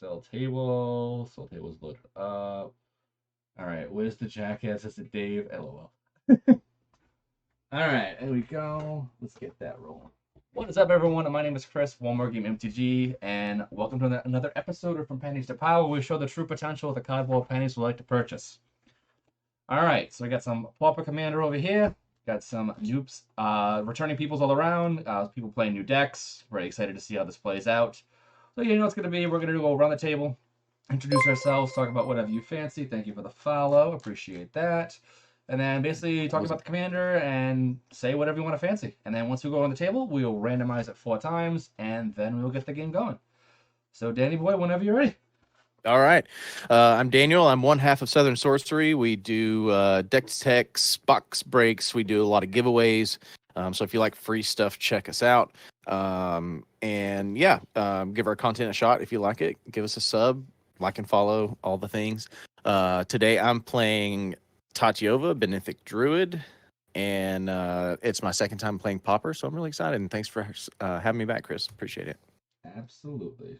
Sell table. Sell table's loaded up. All right, where's the jackass? Is it Dave? LOL. All right, there we go. Let's get that rolling. What is up, everyone? My name is Chris, OMGMTG, and welcome to another episode of From Pennies to Power, where we show the true potential of the cardboard pennies we like to purchase. All right, so I got some Pauper Commander over here. Got some dupes, returning peoples all around. People playing new decks. Very excited to see how this plays out. So you know what's going to be. We're going to go around the table, introduce ourselves, talk about whatever you fancy. Thank you for the follow. Appreciate that. And then basically talk about the commander and say whatever you want to fancy. And then once we go on the table, we will randomize it 4 times, and then we will get the game going. So Danny boy, whenever you're ready. All right. I'm Daniel. I'm one half of Southern Sorcery. We do deck techs, box breaks. We do a lot of giveaways. So if you like free stuff, check us out. And yeah, give our content a shot if you like it. Give us a sub, like and follow, all the things. Today I'm playing Tatiova, Benefic Druid. And it's my second time playing Pauper, so I'm really excited. And thanks for having me back, Chris. Appreciate it. Absolutely.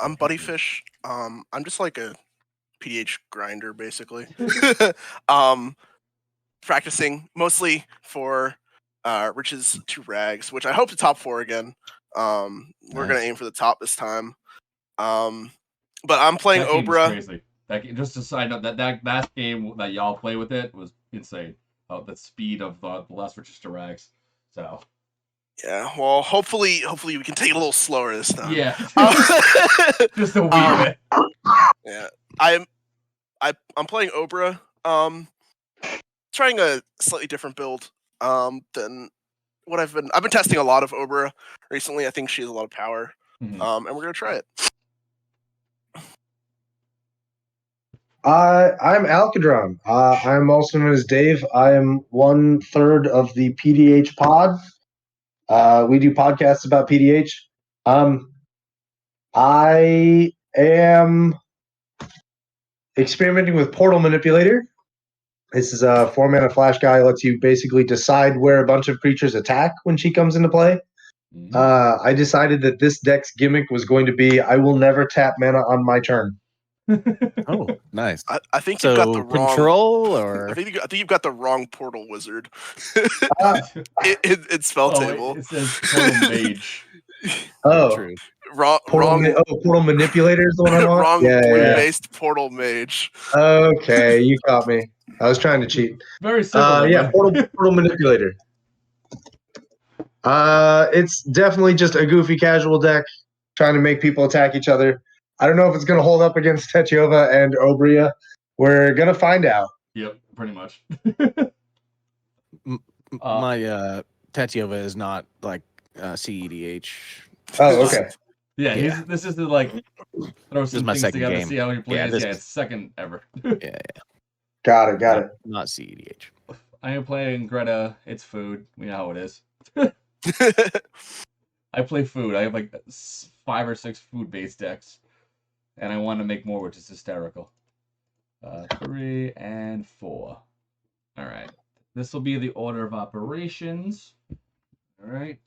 I'm Buddyfish. I'm just like a PDH grinder, basically. Practicing mostly for Rich's 2 rags, which I hope to top 4 again. We're gonna aim for the top this time. But I'm playing that game Obra. Is crazy. Just a side note, that game that y'all play with it was insane. The speed of the last Rich's rags. So. Yeah, well, hopefully we can take it a little slower this time. Yeah, just a wee bit. Yeah, I'm playing Obra. Trying a slightly different build than what I've been testing a lot of Obra recently. I think she has a lot of power, and we're gonna try it. I'm Alcadron. I'm also known as Dave. I am 1/3 of the PDH pod. We do podcasts about PDH. I am experimenting with Portal Manipulator. This is a 4-mana flash guy. Lets you basically decide where a bunch of creatures attack when she comes into play. I decided that this deck's gimmick was going to be I will never tap mana on my turn. Oh, nice. I think you've got the wrong control, or I think you've got the wrong Portal Wizard. It's spell table. It says Portal Mage. Oh, true. Wrong. Portal Manipulator is the one I want. Wrong blue-based Portal Mage. Okay, you caught me. I was trying to cheat. Very simple. Yeah, Portal Manipulator. It's definitely just a goofy casual deck trying to make people attack each other. I don't know if it's going to hold up against Tatiova and Obria. We're going to find out. Yep, pretty much. My Tatiova is not like CEDH. Oh, okay. Yeah, this is to like throw some things together game. See how he plays. Yeah, it's second ever. Yeah. Got it. Not CEDH. I am playing Greta. It's food. We know how it is. I play food. I have like 5 or 6 food-based decks, and I want to make more, which is hysterical. 3 and 4. All right. This will be the order of operations. All right.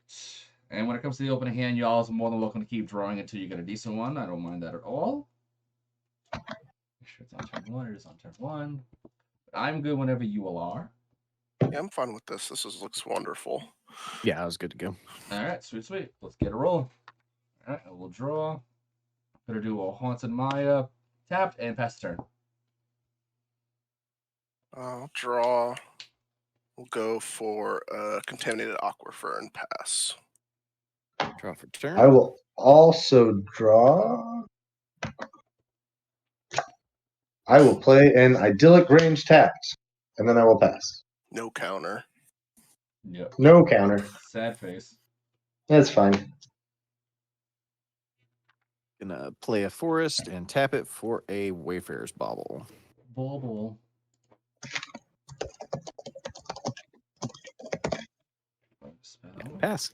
And when it comes to the opening hand, y'all are more than welcome to keep drawing until you get a decent one. I don't mind that at all. Make sure it's on turn 1. It is on turn 1. I'm good whenever you all are. Yeah, I'm fine with this. Looks wonderful. Yeah, I was good to go. All right, sweet. Let's get it rolling. All right, I will draw. Gonna do a Haunted Maya, tapped, and pass the turn. I'll draw. We'll go for Contaminated Aquifer and pass. Draw for turn. I will also draw. I will play an Idyllic Range tapped, and then I will pass. No counter. Yep. No counter. Sad face. That's fine. Gonna play a forest and tap it for a Wayfarer's Bauble. Bauble. Pass.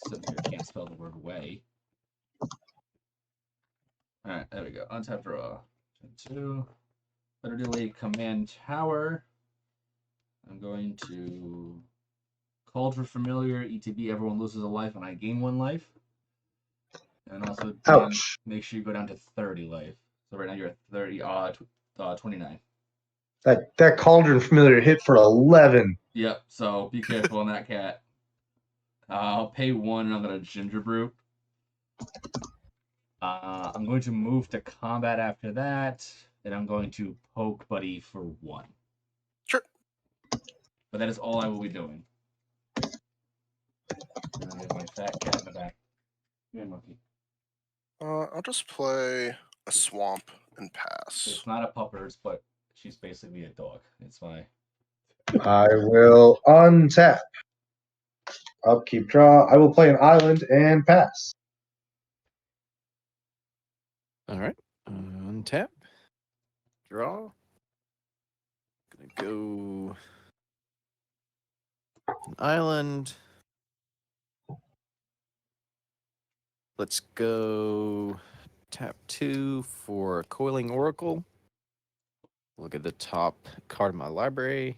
So I can't spell the word way. All right, there we go. Untap draw. Turn 2. Better do a command tower. I'm going to Cauldron Familiar, ETB, everyone loses a life and I gain 1 life. And also, Dan, Ouch. make sure you go down to 30 life. So right now you're at 29. That Cauldron Familiar hit for 11. Yep, so be careful on that cat. I'll pay 1 and I'm going to Ginger Brew. I'm going to move to combat after that, and I'm going to poke Buddy for 1. Sure. But that is all I will be doing. And I have my fat cat in the back. Here, monkey. I'll just play a swamp and pass. It's not a puppers, but she's basically a dog. It's my... I will untap. Upkeep draw. I will play an island and pass. All right. Untap. Draw. Gonna go an island. Let's go tap 2 for a Coiling Oracle. Look at the top card of my library.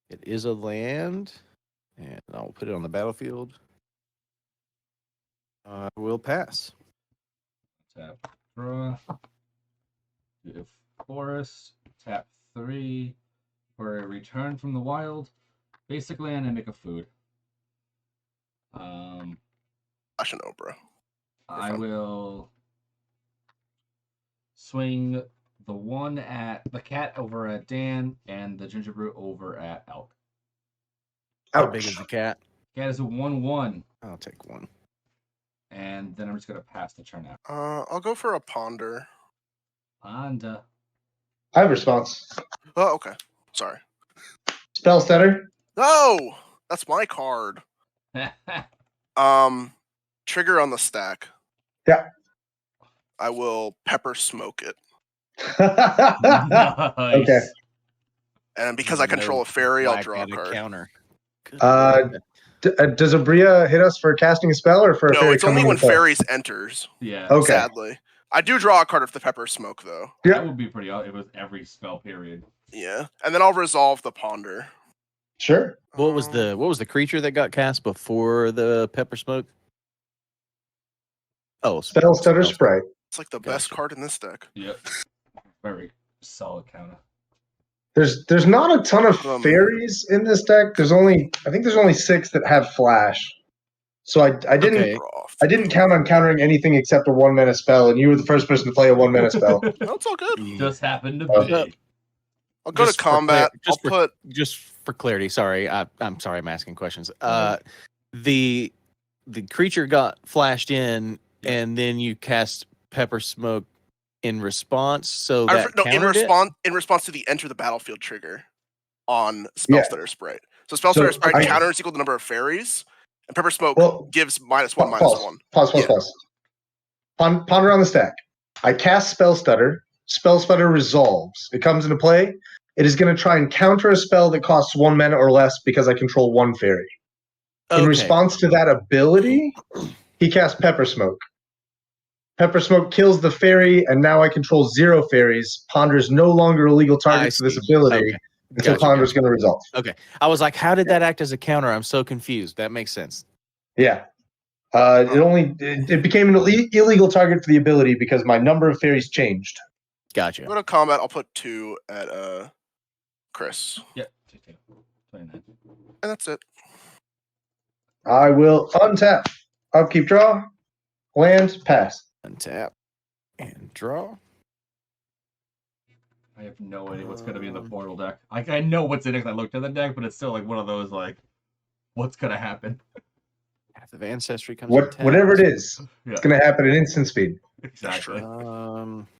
It is a land, and I'll put it on the battlefield. I will pass. Tap, draw. Do forest. Tap 3 for a return from the wild. Basically, and I make a food. Flash an Obra. I will swing the 1 at the cat over at Dan and the ginger brew over at Elk. How big is the cat? Cat is a 1/1, I'll take 1. and then I'm just gonna pass the turn out. I'll go for a Ponder. And I have a response. Oh, okay. Sorry. Spell Stutter. No! That's my card. Trigger on the stack. Yeah. I will pepper smoke it. nice. Okay. And because I control a fairy, I'll draw a Whack at card. Counter. Good Does Abria hit us for casting a spell or for a No, fairy it's only coming when into play? fairies enters, Yeah. Okay. sadly. I do draw a card of the pepper smoke, though. Yeah. That would be pretty. It was every spell period. Yeah. And then I'll resolve the Ponder. Sure. What was the creature that got cast before the pepper smoke? Oh, Spell Stutter Sprite. It's like the best Gotcha. card in this deck. Yep. Very solid counter. There's not a ton of fairies in this deck. I think there's only 6 that have flash. So I didn't Okay. I didn't count on countering anything except a 1-mana spell, and you were the first person to play a 1-mana spell. No, it's all good. Just happened to Okay. be. I'll go to Just for combat. clar- just for clarity, sorry. I'm sorry I'm asking questions. The creature got flashed in, and then you cast pepper smoke in response, so that in response to the enter the battlefield trigger on Spellstutter Sprite. So Spellstutter Sprite counter is equal to the number of fairies, and pepper smoke gives -1/-1. Pause. Ponder on the stack. I cast Spell Stutter. Spell Stutter resolves. It comes into play. It is going to try and counter a spell that costs 1 mana or less because I control 1 fairy. In response to that ability, he casts Pepper Smoke. Pepper Smoke kills the fairy, and now I control 0 fairies. Ponder is no longer a legal target for this ability until Ponder is going to resolve. Okay. I was like, how did that act as a counter? I'm so confused. That makes sense. Yeah. It became an illegal target for the ability because my number of fairies changed. Gotcha. Go to combat. I'll put 2 at Chris. Yep. 29. And that's it. I will untap. Upkeep draw. Land, pass. Untap and draw. I have no idea what's going to be in the portal deck. I know what's in it because I looked at the deck, but it's still like one of those like, what's going to happen? Path of Ancestry comes. Whatever it is, it's going to happen at instant speed. Exactly.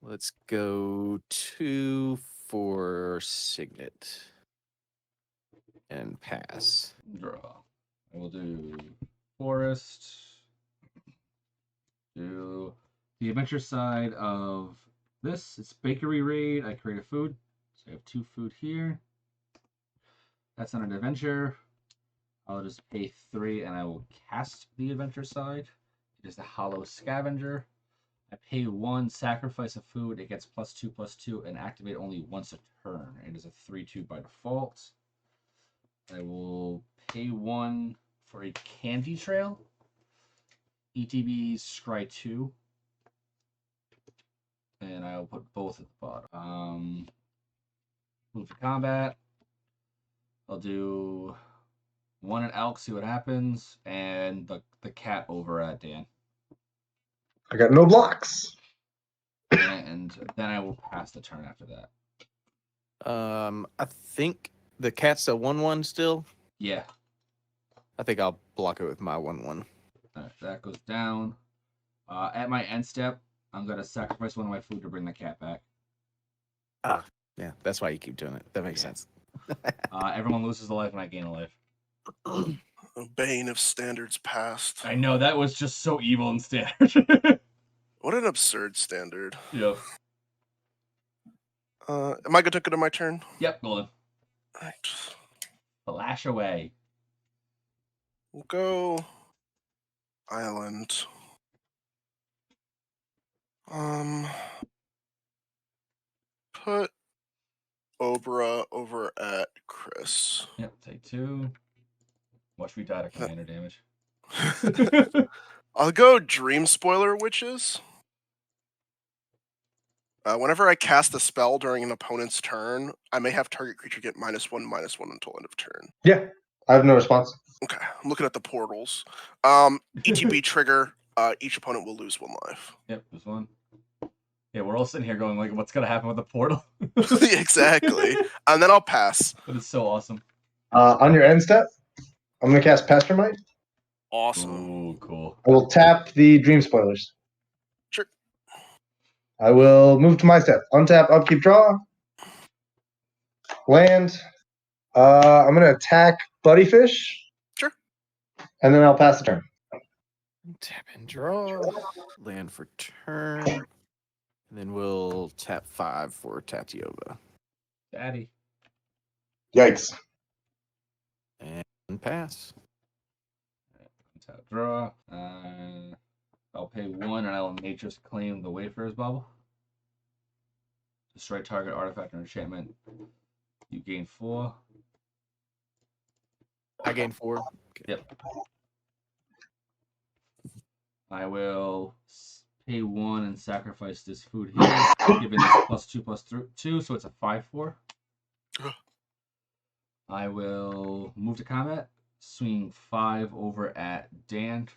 Let's go 2 for Signet and pass. Draw. I will do forest. Do the adventure side of this. It's bakery raid. I create a food. So I have 2 food here. That's not an adventure. I'll just pay 3 and I will cast the adventure side. It is the hollow scavenger. I pay 1, sacrifice a food. It gets +2/+2 and activate only once a turn. It is a 3/2 by default. I will pay 1 for a candy trail. ETB scry 2. And I'll put both at the bottom. Move to combat. I'll do 1 at Elk, see what happens, and the cat over at Dan. I got no blocks. And then I will pass the turn after that. I think the cat's a 1/1 still. Yeah. I think I'll block it with my 1/1. All right, that goes down. At my end step, I'm going to sacrifice 1 of my food to bring the cat back. Yeah, that's why you keep doing it. That makes sense. Everyone loses a life and I gain a life. A bane of standards past. I know, that was just so evil and standard. What an absurd standard. Yep. Am I good to go to my turn? Yep, golden. Right. Flash away. We'll go island. Put Obra over at Chris. Yep, take 2. Watch me die to commander damage. I'll go Dream Spoiler Witches. Whenever I cast a spell during an opponent's turn, I may have target creature get -1/-1 until end of turn. Yeah, I have no response. Okay, I'm looking at the portals. ETB trigger. Each opponent will lose 1 life. Yep, there's 1. Yeah, we're all sitting here going, like, what's going to happen with the portal? Exactly. And then I'll pass. But it's so awesome. On your end step, I'm going to cast Pestermite. Awesome. Ooh, cool. I will tap the Dream Spoilers. Sure. I will move to my step. Untap, upkeep, draw. Land. I'm going to attack Buddyfish. Sure. And then I'll pass the turn. Tap and draw. Land for turn. And then we'll tap 5 for Tatiova. Daddy. Yikes. And pass. Tap draw. I'll pay 1 and I will Nature's Claim the Wayfarer's Bauble. Destroy target artifact or enchantment. You gain 4. I gain 4. Yep. I will pay 1 and sacrifice this food here, giving this +2/+2, so it's a 5/4. I will move to combat, swing 5 over at Dan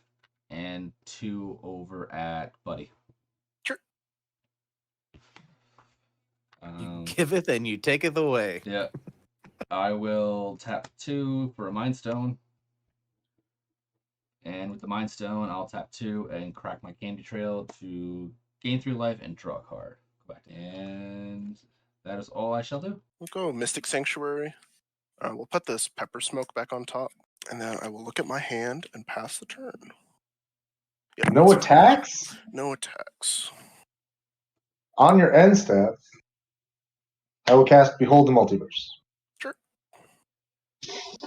and 2 over at Buddy. Sure. You giveth and you taketh away. Yeah. I will tap 2 for a Mind Stone. And with the Mind Stone, I'll tap 2 and crack my Candy Trail to gain 3 life and draw a card. Go back. And that is all I shall do. We'll go Mystic Sanctuary. We'll put this Pepper Smoke back on top. And then I will look at my hand and pass the turn. Yep, No that's fine. attacks? No attacks. On your end step, I will cast Behold the Multiverse. Sure.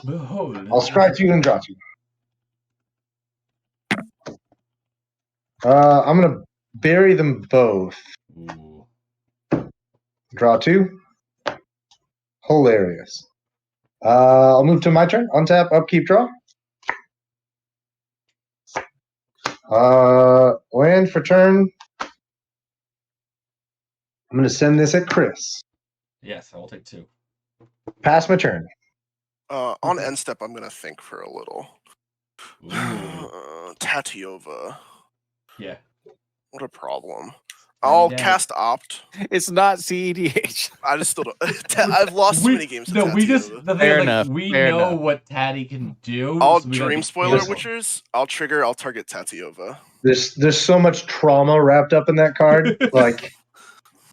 Behold. I'll scry 2 and draw 2. I'm going to bury them both. Ooh. Draw 2. Hilarious. I'll move to my turn. Untap, upkeep, draw. Land for turn. I'm going to send this at Chris. Yes, I will take 2. Pass my turn. On end step, I'm going to think for a little. Ooh. Tatiova. Yeah. What a problem. I'll Daddy. cast Opt. It's not CEDH. I just still don't. I've lost too many games. No, we just the thing Fair is, like, enough, we fair know enough. what Tatty can do. I'll so we gotta Dream be Spoiler careful. Witchers. I'll trigger. I'll target Tatiova. There's so much trauma wrapped up in that card. Like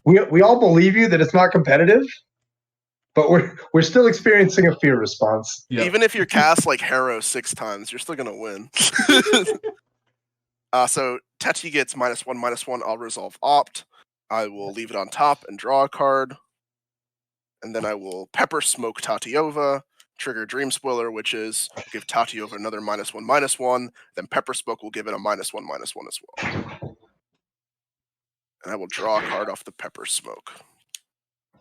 we all believe you that it's not competitive, but we're still experiencing a fear response. Yep. Even if you're cast like Harrow 6 times, you're still gonna win. So Tati gets -1/-1. I'll resolve Opt. I will leave it on top and draw a card. And then I will Pepper Smoke Tatiova, trigger Dream Spoiler, which is give Tatiova another -1/-1. Then Pepper Smoke will give it a -1/-1 as well. And I will draw a card off the Pepper Smoke.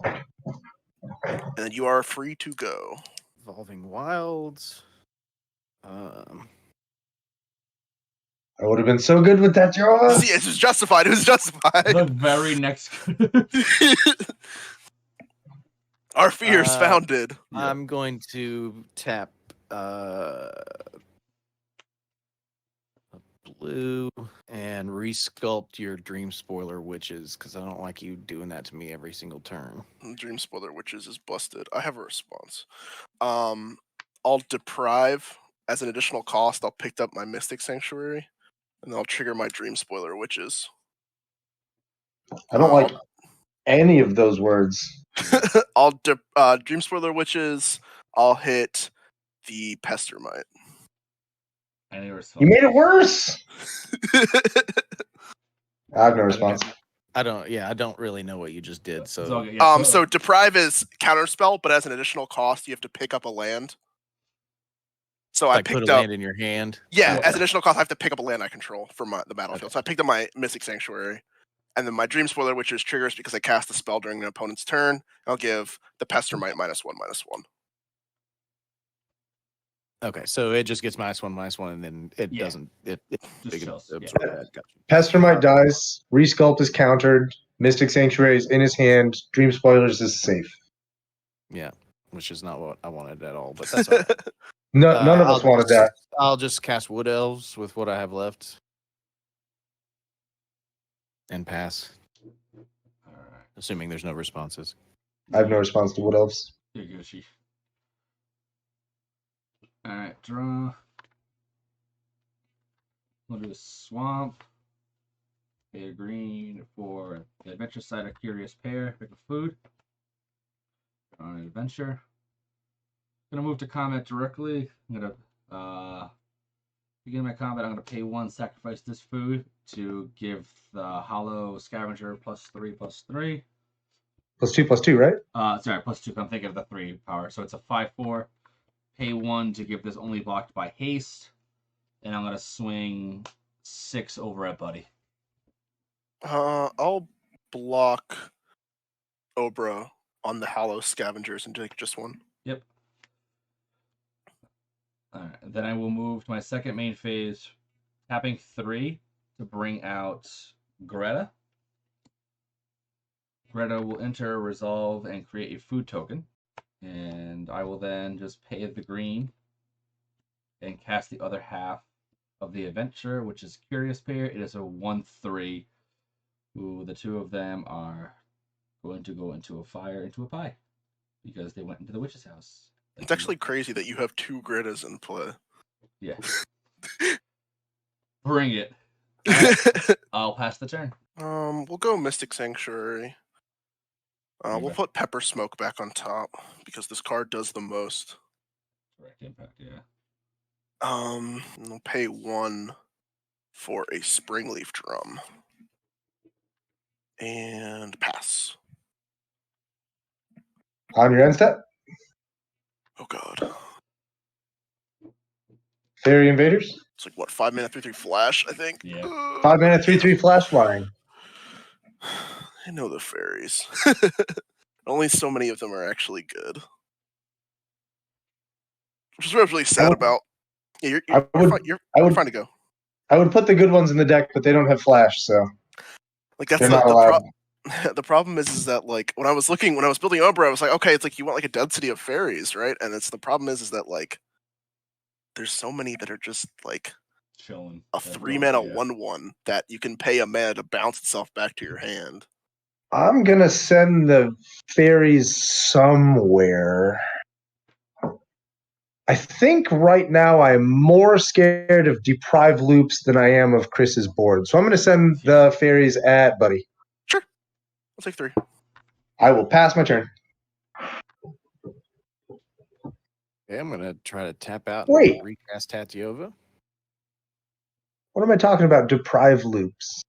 And then you are free to go. Evolving Wilds. I would have been so good with that draw. See, it was justified. It was justified. The very next. Our fears founded. Yeah. I'm going to tap blue and resculpt your Dream Spoiler Witches because I don't like you doing that to me every single turn. Dream Spoiler Witches is busted. I have a response. I'll deprive as an additional cost. I'll pick up my Mystic Sanctuary, and then I'll trigger my Dream Spoiler Witches. I don't like any of those words. I'll Dream Spoiler Witches. I'll hit the Pestermite. Any response? You made it worse. I have no response. I don't really know what you just did. It's all So good. Yeah, So deprive is counterspell, but as an additional cost, you have to pick up a land. So I like put picked a up. land in your hand. Yeah, Yeah. as an additional cost, I have to pick up a land I control from the battlefield. So I picked up my Mystic Sanctuary, and then my Dream Spoiler, which is triggers because I cast a spell during an opponent's turn. I'll give the Pestermite -1/-1. Okay, so it just gets -1/-1, and then it Yeah. doesn't. It Just chills. absorb Yeah. that. Gotcha. Pestermite dies. Resculpt is countered. Mystic Sanctuary is in his hand. Dream Spoilers is safe. Yeah, which is not what I wanted at all. But that's all right. No, none of us wanted that. I'll just cast Wood Elves with what I have left and pass, All right. assuming there's no responses. I have no response to Wood Elves. Here you go, Chief. All right, draw. We'll do a swamp. Pay a green for the adventure side of Curious Pair. Pick a food. On an adventure. Gonna move to combat directly. I'm gonna begin my combat. I'm gonna pay 1, sacrifice this food to give the Hollow Scavenger +3/+3. +2/+2, right? Sorry, +2. I'm thinking of the 3 power. So it's a 5/4. Pay 1 to give this only blocked by haste. And I'm gonna swing 6 over at Buddy. I'll block Obra on the Hollow Scavengers and take just one. Yep. Alright, then I will move to my second main phase, tapping 3 to bring out Greta. Greta will enter, resolve, and create a food token. And I will then just pay the green and cast the other half of the adventure, which is Curious Pair. It is a 1/3. Ooh, the two of them are going to go into a fire, into a pie, because they went into the witch's house. It's actually crazy that you have 2 Gretas in play. Yeah. Bring it. Right, I'll pass the turn. We'll go Mystic Sanctuary. We'll put Pepper Smoke back on top because this card does the most. Direct impact, yeah. We'll pay 1 for a Springleaf Drum. And pass. On your end step, Oh god. Fairy Invaders. It's like what, 5 mana 3/3 flash, I think? Yeah. 5 mana 3/3 flash flying. I know the fairies. Only so many of them are actually good. Which is what I was really sad about. Yeah, you're fine to go. I would put the good ones in the deck, but they don't have flash, so Like that's they're not allowed. the problem is that like when I was building Obra, I was like, okay, it's like you want like a density of fairies, right? And it's the problem is that like there's so many that are just like Chilling. a 3 mana 1/1 that you can pay a mana to bounce itself back to your hand. I'm gonna send the fairies somewhere. I think right now I'm more scared of Deprive Loops than I am of Chris's board. So I'm gonna send the fairies at Buddy. Sure. I'll take 3. I will pass my turn. Okay, I'm gonna try to tap out Wait. and recast Tatiova. What am I talking about? Deprive Loops.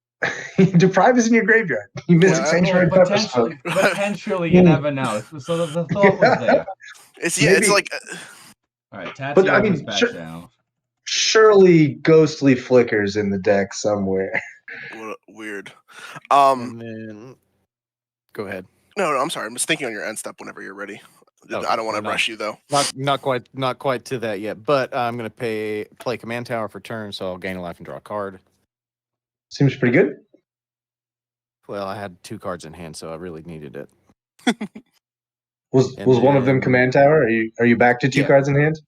Deprive is in your graveyard. You Mystic Sanctuary Well, Pepper Smoke. potentially, you never know. So the thought was there. It's like All right, Tatio But, I mean, goes back down. Surely Ghostly Flickers in the deck somewhere. what weird. And then go ahead. No, I'm sorry. I'm just thinking on your end step whenever you're ready. Okay, I don't want we're to rush you though. not quite to that yet. But I'm going to play Command Tower for turn, so I'll gain a life and draw a card. Seems pretty good. Well, I had 2 cards in hand, so I really needed it. Was And one of them then- Command Tower? Are you back to 2 Yeah. cards in hand?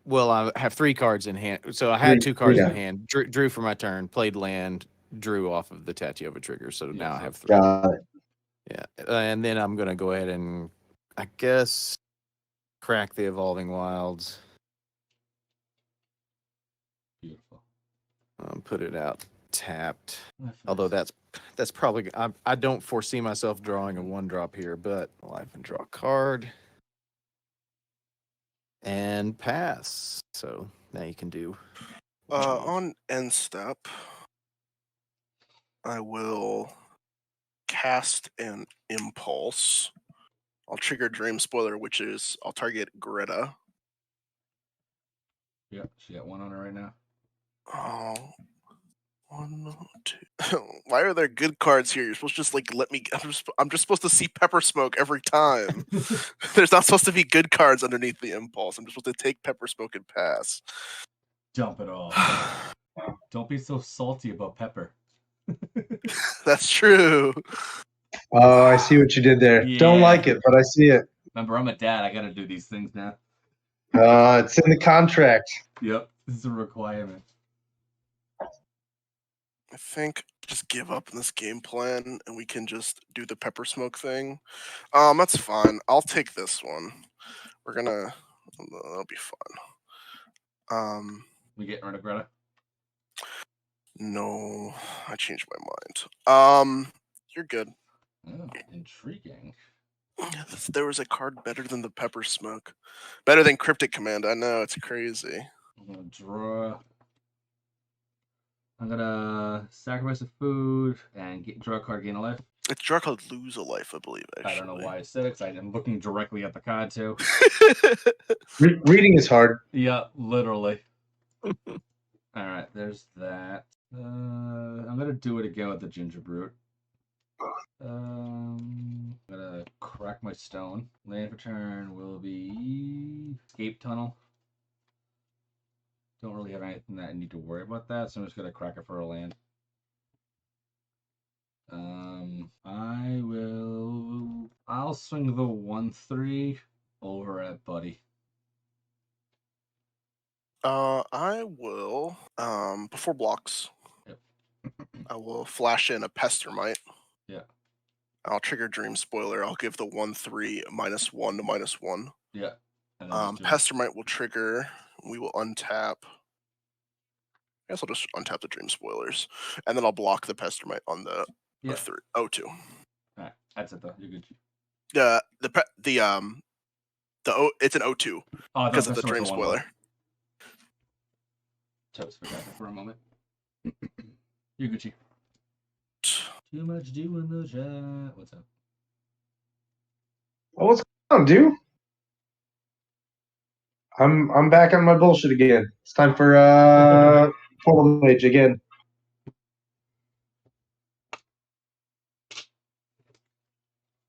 Well, I have 3 cards in hand. So I had 2 Three, cards yeah. in hand. Drew for my turn, played land, drew off of the Tatiova trigger. So now I have 3. Got it. Yeah. And then I'm going to go ahead and, I guess, crack the Evolving Wilds. Beautiful. Put it out tapped. Nice. Although that's probably, I don't foresee myself drawing a 1-drop here, but life and draw a card. And pass. So now you can do. On end step, I will cast an impulse. I'll trigger Dream Spoiler, which is I'll target Greta. Yep, she got 1 on her right now. Oh, 1, 2. Why are there good cards here? You're supposed to just like let me. I'm just supposed to see Pepper Smoke every time. There's not supposed to be good cards underneath the impulse. I'm just supposed to take Pepper Smoke and pass. Dump it all. Don't be so salty about Pepper. That's true. Oh, I see what you did there. Don't Yeah. like it, but I see it. Remember, I'm a dad. I gotta do these things now. It's in the contract. Yep, this is a requirement. I think just give up on this game plan and we can just do the Pepper Smoke thing. That's fine. I'll take this one. That'll be fun. We get rid of Greta. No, I changed my mind. You're good. Oh, intriguing. There was a card better than the Pepper Smoke. Better than Cryptic Command. I know, it's crazy. I'm gonna draw. I'm gonna sacrifice a food and draw a card, gain a life. It's draw called Lose a Life, I believe, actually. I don't know why I said it, 'cause I'm looking directly at the card too. Reading is hard. Yeah, literally. Alright, there's that. I'm gonna do it again with the Ginger Brute. I'm gonna crack my stone. Land for turn will be Escape Tunnel. Don't really have anything that I need to worry about that, so I'm just gonna crack it for a land. I'll swing the 1/3 over at Buddy. I will, before blocks, Yep. I will flash in a Pestermite. Yeah. I'll trigger Dream Spoiler. I'll give the 1/3 -1 to -1. Yeah. And then just do it. Pestermite will trigger. We will untap. I guess I'll just untap the Dream Spoilers. And then I'll block the Pestermite on the Yeah. 0-2. Alright, that's it though. You're good. It's an 0-2 Oh, because of the Dream Spoiler. Toast forgot that for a moment. You're Gucci. Too much doing the chat. What's up? Oh, what's going on, dude? I'm back on my bullshit again. It's time for Portal Mage again.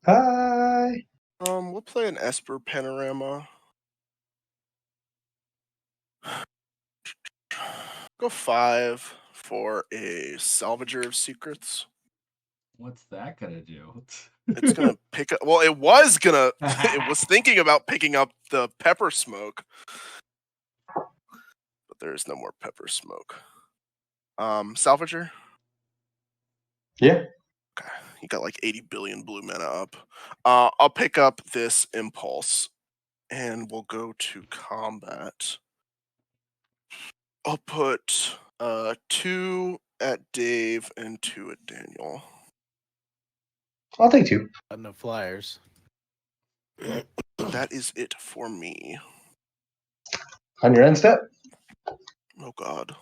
Hi. We'll play an Esper Panorama. Go 5 for a Salvager of Secrets. What's that gonna do? It's gonna pick up. Well, it was gonna. It was thinking about picking up the Pepper Smoke, but there is no more Pepper Smoke. Salvager. Yeah. Okay, you got like 80 billion blue mana up. I'll pick up this Impulse, and we'll go to combat. I'll put 2 at Dave and 2 at Daniel. I'll take 2. Got no flyers. That is it for me. On your end step, Oh god.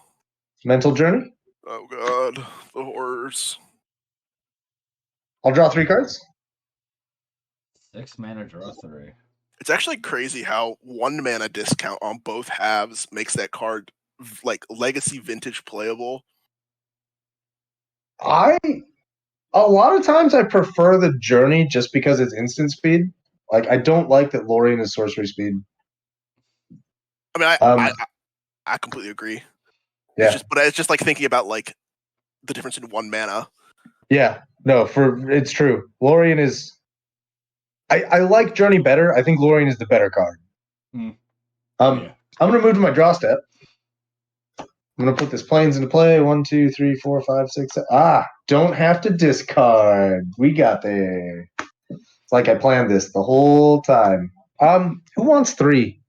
Mental Journey. Oh god. The horrors. I'll draw 3 cards. 6 mana, draw 3. It's actually crazy how 1 mana discount on both halves makes that card like legacy vintage playable. A lot of times I prefer the Journey just because it's instant speed. Like, I don't like that Lorien is sorcery speed. I mean, Um, I completely agree. yeah, It's just like thinking about like the difference in 1 mana. yeah. No, it's true. Lorien is. I like Journey better. I think Lorien is the better card. Mm. I'm gonna move to my draw step. I'm gonna put this planes into play. 1, 2, 3, 4, 5, 6, 7. Don't have to discard. We got there. It's like I planned this the whole time. Who wants 3?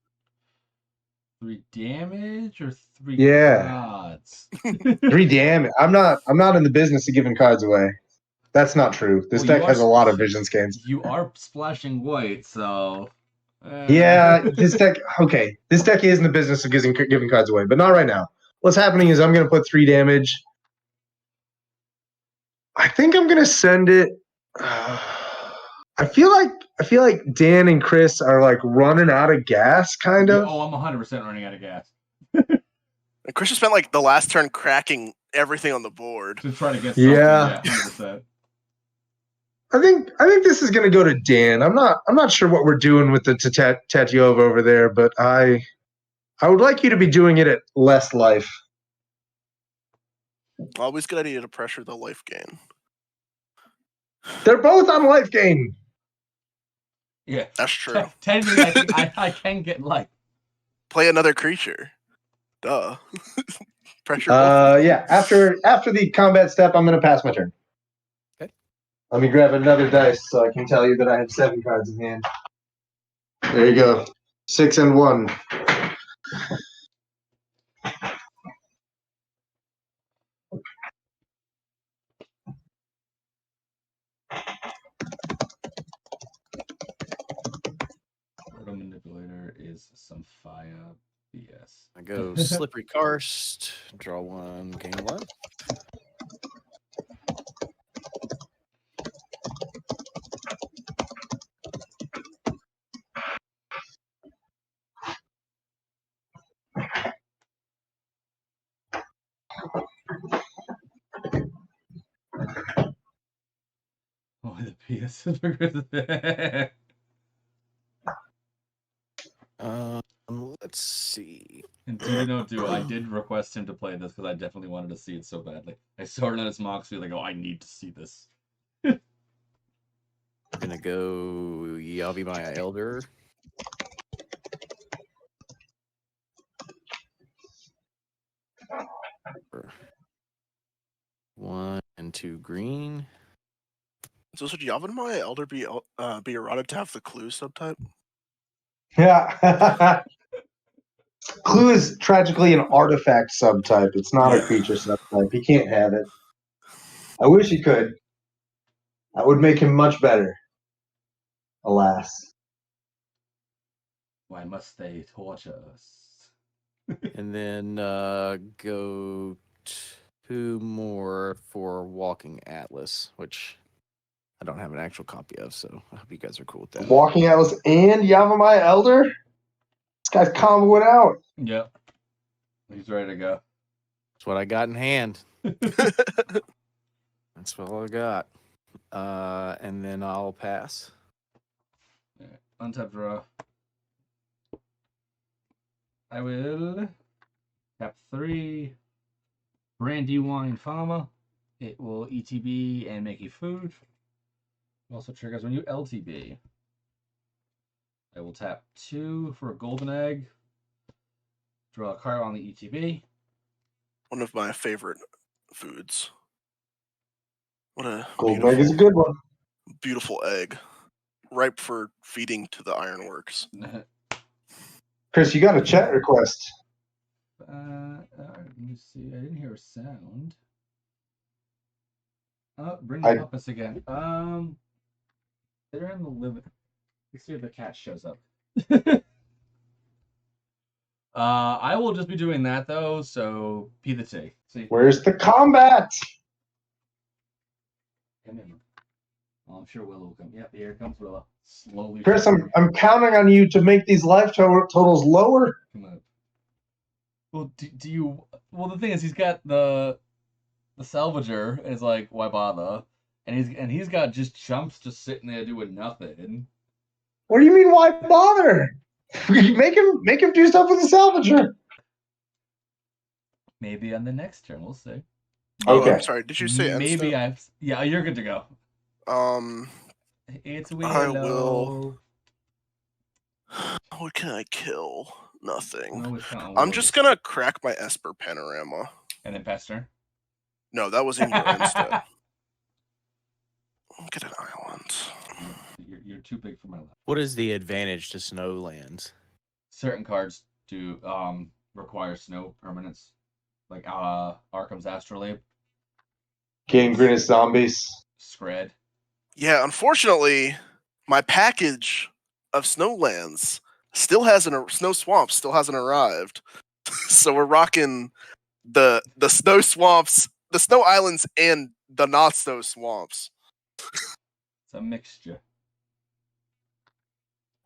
3 damage or 3 Yeah. cards? 3 damage. I'm not in the business of giving cards away. That's not true. This Well, deck has a lot of vision scans. You are splashing white, so. Yeah, this deck. Okay, this deck is in the business of giving cards away, but not right now. What's happening is I'm going to put 3 damage. I think I'm going to send it. I feel like Dan and Chris are like running out of gas, kind of. Oh, I'm 100% running out of gas. And Christian spent like the last turn cracking everything on the board. To try to get something, Yeah. 100%. I think this is going to go to Dan. I'm not sure what we're doing with the Tatyova over there, but I would like you to be doing it at less life. Always good idea to pressure the life gain. They're both on life gain. Yeah, that's true. Technically, I think I can get life. Play another creature. Duh. Pressure. Yeah. After the combat step, I'm going to pass my turn. Okay. Let me grab another dice so I can tell you that I have 7 cards in hand. There you go. 6 and 1. Proto Manipulator is some fire BS. I go Slippery Karst, draw 1, gain 1. Oh, the PS is bigger than Let's see. And I did request him to play this because I definitely wanted to see it so badly. I saw it on his mock suite, like, oh, I need to see this. I'm gonna go Yavimaya Elder. One and 2 green. So should Yavimaya Elder be errata to have the clue subtype? Yeah. Clue is tragically an artifact subtype. It's not a creature subtype. He can't have it. I wish he could. That would make him much better. Alas. Why must they torture us? And then go 2 more for Walking Atlas, which I don't have an actual copy of, so I hope you guys are cool with that. Walking Atlas and Yavimaya Elder? This guy's comboing out. Yep. He's ready to go. That's what I got in hand. That's all I got. And then I'll pass. Right. Untap draw. I will tap 3 Brandywine Farmer. It will ETB and make you food. It also triggers when you LTB. I will tap 2 for a golden egg. Draw a card on the ETB. One of my favorite foods. What a Golden egg is a good one. beautiful egg. Ripe for feeding to the ironworks. Chris, you got a chat request. Let me see. I didn't hear a sound. Bring the puppets again. They're in the living. Let's see if the cat shows up. I will just be doing that though. So P the T. See. Where's the combat? Come in. Oh, I'm sure Willow will come. Yep, here comes Willow. Slowly. Chris, I'm counting on you to make these life totals lower. Come on. Well, do you? Well, the thing is, he's got the salvager, and it's like, why bother? And he's got just chumps just sitting there doing nothing. What do you mean? Why bother? make him do stuff with the salvager. Maybe on the next turn, we'll see. Oh, Okay. I'm sorry. Did you say end Maybe step? yeah, you're good to go. It's I will. Willow. What can I kill? Nothing. No, it's kind of I'm just gonna crack my Esper Panorama. And then pass turn. No, that was in your end step. Get an island. You're too big for my life. What is the advantage to snow lands? Certain cards do require snow permanents, like Arkham's Astrolabe, Gangrenous zombies. Scred. Yeah, unfortunately, my package of snowlands snow swamps still hasn't arrived. So we're rocking the snow swamps, the snow islands, and the not snow swamps. It's a mixture.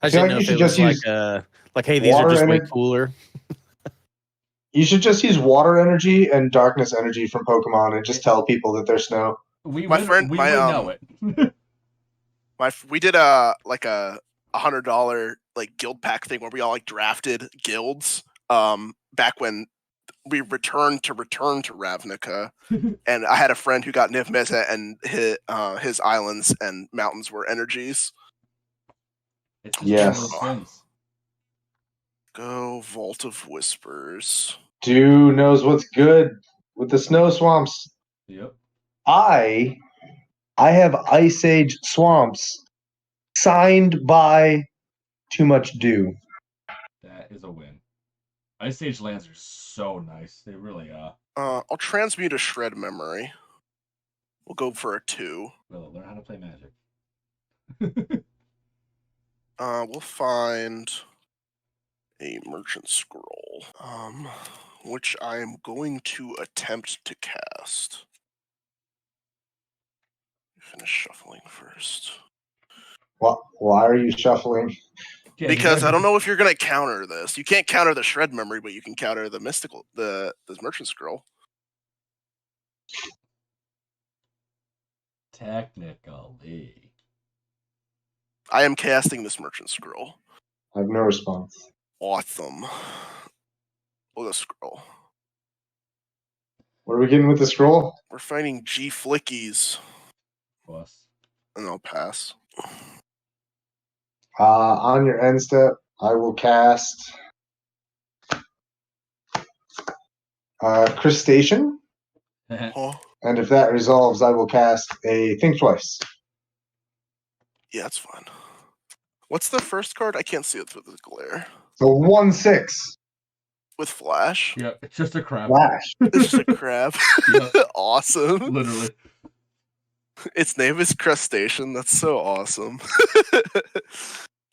I feel didn't like know you if should it was just like, hey, these are water just way ener- cooler. You should just use water energy and darkness energy from Pokemon and just tell people that they're snow. We My would friend- we my, would know it. We did a $100 like guild pack thing where we all like drafted guilds back when we returned to Ravnica, and I had a friend who got Niv Mizzet, and his islands and mountains were energies. It's just Yes. one of those things. Go Vault of Whispers. Dew knows what's good with the snow swamps. Yep. I have Ice Age swamps signed by Too Much Dew. That is a win. Ice Age lands are so nice. They really are. I'll transmute a Shred Memory. We'll go for a 2. Well, learn how to play Magic. We'll find a Merchant Scroll, which I am going to attempt to cast. Finish shuffling first. Why are you shuffling? Yeah, Because I don't know if you're gonna counter this. You can't counter the Shred Memory, but you can counter the the Merchant Scroll. Technically. I am casting this Merchant Scroll. I have no response. Awesome. Oh, the scroll. What are we getting with the scroll? We're finding G Flickies. Boss. And I'll pass. On your end step, I will cast Crustacean, Oh, and if that resolves, I will cast a Think Twice. yeah, that's fine. What's the first card? I can't see it through the glare. So 1/6 With Flash? Yeah, it's just a crab. Flash. It's just a crab. Yep. Awesome. Literally. Its name is Crustacean. That's so awesome.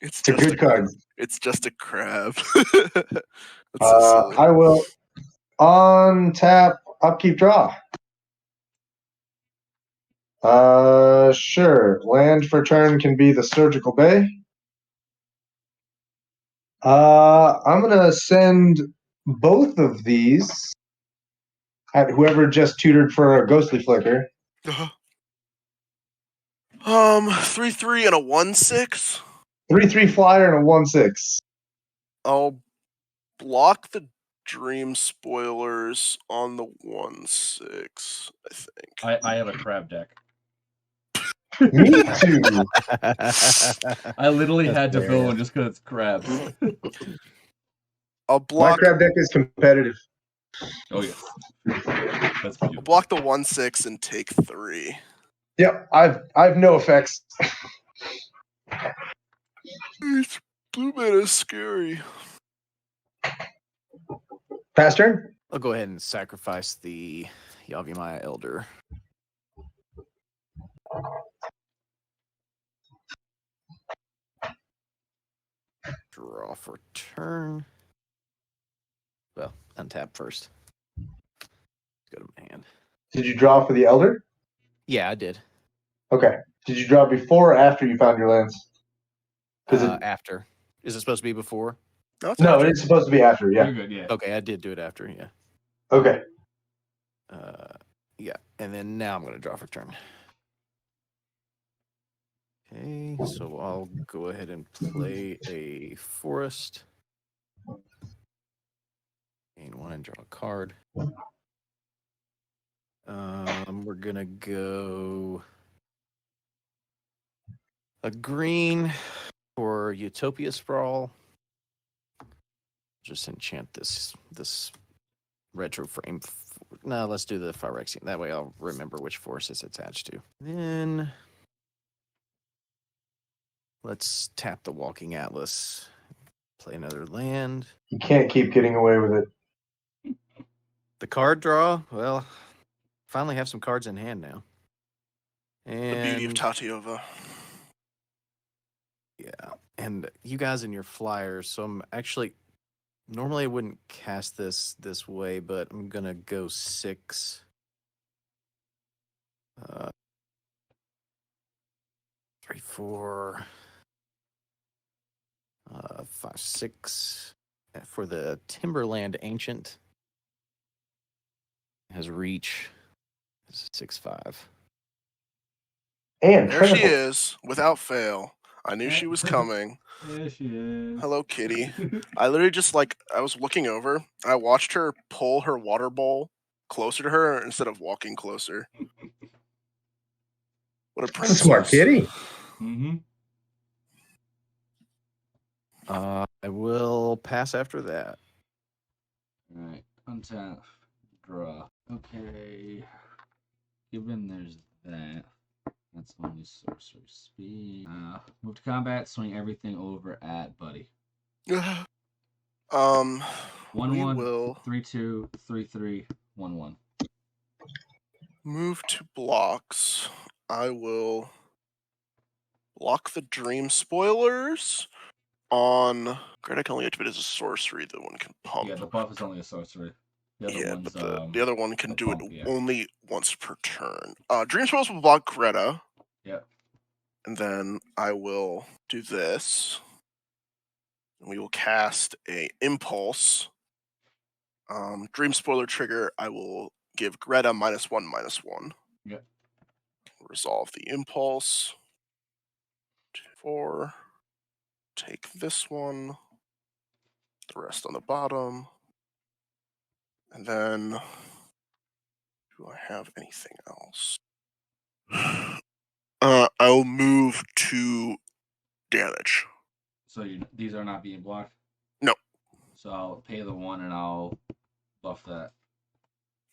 It's a good card. It's just a crab. That's so silly. I will untap upkeep draw. Sure. Land for turn can be the Surgical Bay. I'm gonna send both of these at whoever just tutored for a Ghostly Flicker. 3/3 and a 1/6. 3/3 flyer and a 1/6. I'll block the Dream Spoilers on the 1/6, I think. I have a crab deck. Me too. I literally That's had to fill hilarious. one just because it's crabs. I'll My block crab deck is competitive. Oh yes. That's I'll beautiful. block the 1/6 and take 3. Yep, I've no effects. Blue mana is scary. Pass turn. I'll go ahead and sacrifice the Yavimaya Elder. Draw for turn. Well, untap first. Go to my hand. Did you draw for the Elder? Yeah, I did. Okay. Did you draw before or after you found your lands? After. Is it supposed to be before? No, it's No, after. it's supposed to be after. Yeah. You're good, yeah. Okay, I did do it after. Yeah. Okay. Yeah, and then now I'm going to draw for turn. Okay, so I'll go ahead and play a forest. Gain 1 and draw a card. We're gonna go a green for Utopia Sprawl. Just enchant this retro frame. No, let's do the Phyrexian. That way I'll remember which force it's attached to. Then let's tap the Walking Atlas. Play another land. You can't keep getting away with it. The card draw. Well, finally have some cards in hand now. And The beauty of Tatiova. yeah, and you guys in your flyers. So I'm actually normally I wouldn't cast this way, but I'm gonna go 6. 3, 4, 5, 6 for the Timberland Ancient. Has reach. It's 6, 5. And There she trample. is, without fail. I knew she was coming. There she is. Hello, kitty. I literally just I was looking over. I watched her pull her water bowl closer to her instead of walking closer. What a princess. Smart kitty. Mm-hmm. I will pass after that. All right. Untap. Draw. Okay. Given there's that. That's only sorcery speed. Move to combat. Swing everything over at Buddy. 1-1. We will 3-2. 3-3. 1-1. move to blocks. I will block the dream spoilers on. Great, I can only activate as a sorcery. The one can pump. Yeah, the buff is only a sorcery. The other Yeah, one's, but the other one can the do pump, it yeah. only once per turn. Dream spoilers will block Greta. Yep. And then I will do this. And we will cast a impulse. Dream spoiler trigger. I will give Greta -1/-1. Yep. Resolve the impulse. 4. Take this one. The rest on the bottom. And then, do I have anything else? I'll move to damage. So these are not being blocked? No. So I'll pay the 1 and I'll buff that.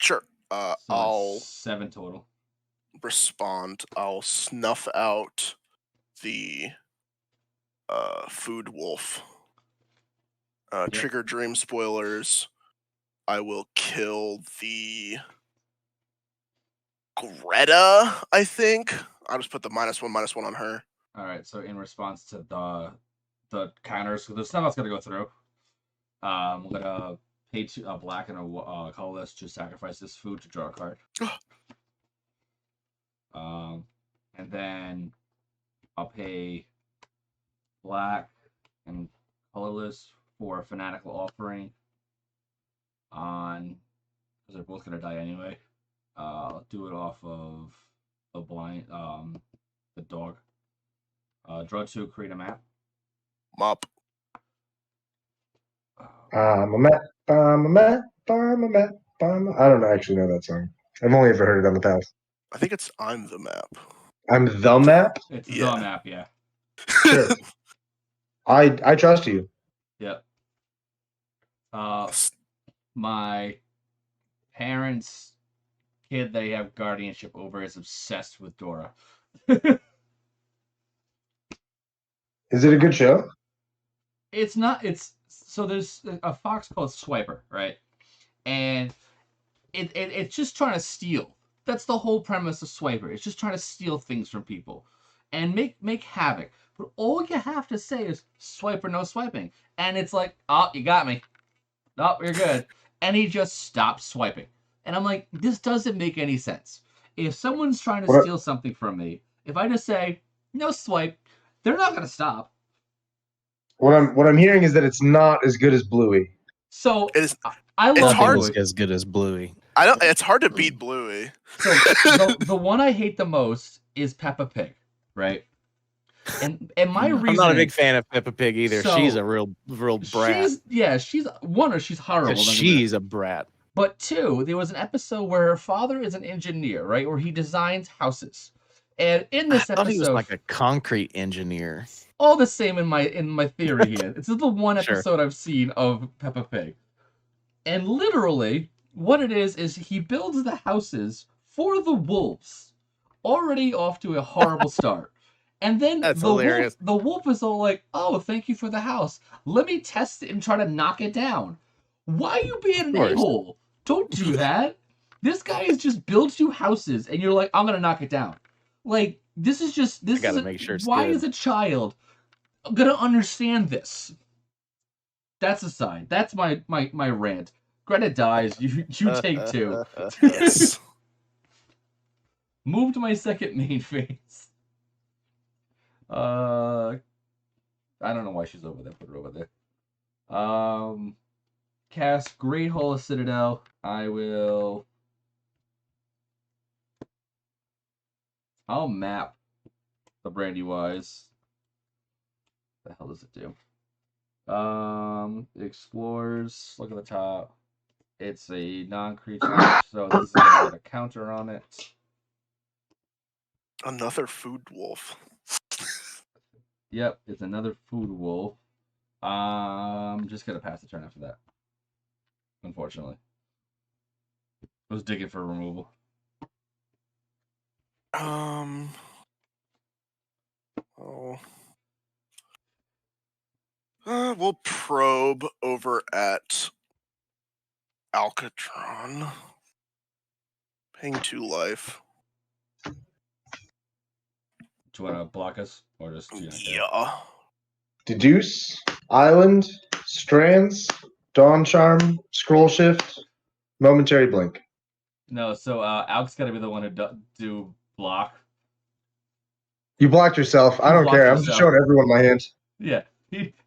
Sure. So I'll that's 7 total. respond. I'll snuff out the food wolf. Yep. Trigger dream spoilers. I will kill the Greta, I think. I'll just put the -1/-1 on her. All right. So in response to the counters, so there's stuff that's gonna go through. I'm gonna pay a black and a colorless to sacrifice this food to draw a card. And then I'll pay black and colorless for a fanatical offering on, because they're both gonna die anyway. I'll do it off of the blind, the dog. Draw 2, create a map. Mop. I'm a map. I'm a map. I'm a map. I don't actually know that song. I've only ever heard it on the path. I think it's I'm the map. I'm the map. It's Yeah. the map, yeah. Sure. I trust you. Yep. My parents' kid they have guardianship over is obsessed with Dora. Is it a good show? It's not. So there's a fox called Swiper, right? And it's just trying to steal. That's the whole premise of Swiper. It's just trying to steal things from people and make havoc. But all you have to say is swiper, no swiping, and it's like, oh, you got me. Oh, you're good. And he just stops swiping. And I'm like, this doesn't make any sense. If someone's trying to steal something from me, if I just say no swipe, they're not gonna stop. What I'm hearing is that it's not as good as Bluey. So It is. I love It's hard. Bluey. As good as Bluey. It's hard to beat Bluey. So the one I hate the most is Peppa Pig, right? And my I'm reason not a big fan of Peppa Pig either. So, she's a real brat. she's one, or she's horrible. She's a brat. But two, there was an episode where her father is an engineer, right? Where he designs houses. And in this I thought he was episode, like a concrete engineer. all the same in my theory here. This is the one Sure. episode I've seen of Peppa Pig. And literally, what it is he builds the houses for the wolves. Already off to a horrible start. And then That's the hilarious. wolf is all like, "Oh, thank you for the house. Let me test it and try to knock it down." Why are you being an course. a-hole? Don't do that. This guy has just built you houses, and you're like, "I'm gonna knock it down." Like, this is just this. gotta Is make sure it's why good. is a child gonna understand this? That's aside. That's my rant. Greta dies. You take two. Yes. Move to my second main phase. I don't know why she's over there. Put her over there. Cast Great Hall of Citadel. I'll map the Brandywise. What the hell does it do? It explores. Look at the top. It's a non-creature, so this is gonna get a counter on it. Another food wolf. Yep, it's another food wolf. Just gonna pass the turn after that. Unfortunately, I was digging for removal. We'll probe over at Alcatron. Paying 2 life. Do you want to block us, or just Yeah. Deduce, Island, Strands, Dawn Charm, Scroll Shift, Momentary Blink. No, so Alc's gotta be the one to do block. You blocked yourself. I You don't blocked care. I'm just yourself. showing everyone my hand. Yeah,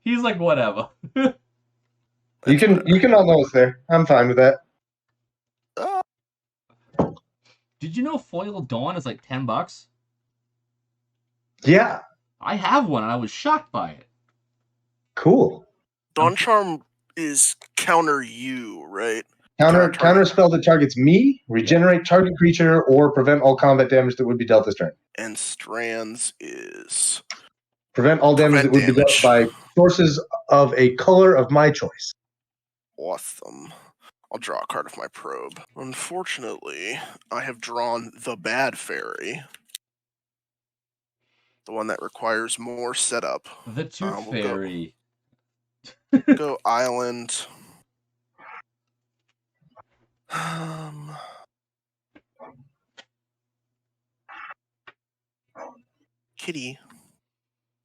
he's like whatever. You can all know it's there. I'm fine with that. Did you know Foil Dawn is like $10? Yeah, I have one, and I was shocked by it. cool. Dawn Charm is counter you, right? Counter spell that targets me, regenerate target creature, or prevent all combat damage that would be dealt this turn. And Strands is Prevent all damage that would be dealt by sources of a color of my choice. awesome. I'll draw a card of my probe. Unfortunately, I have drawn the bad fairy. The one that requires more setup. The Tooth we'll Fairy. Go island. Kitty.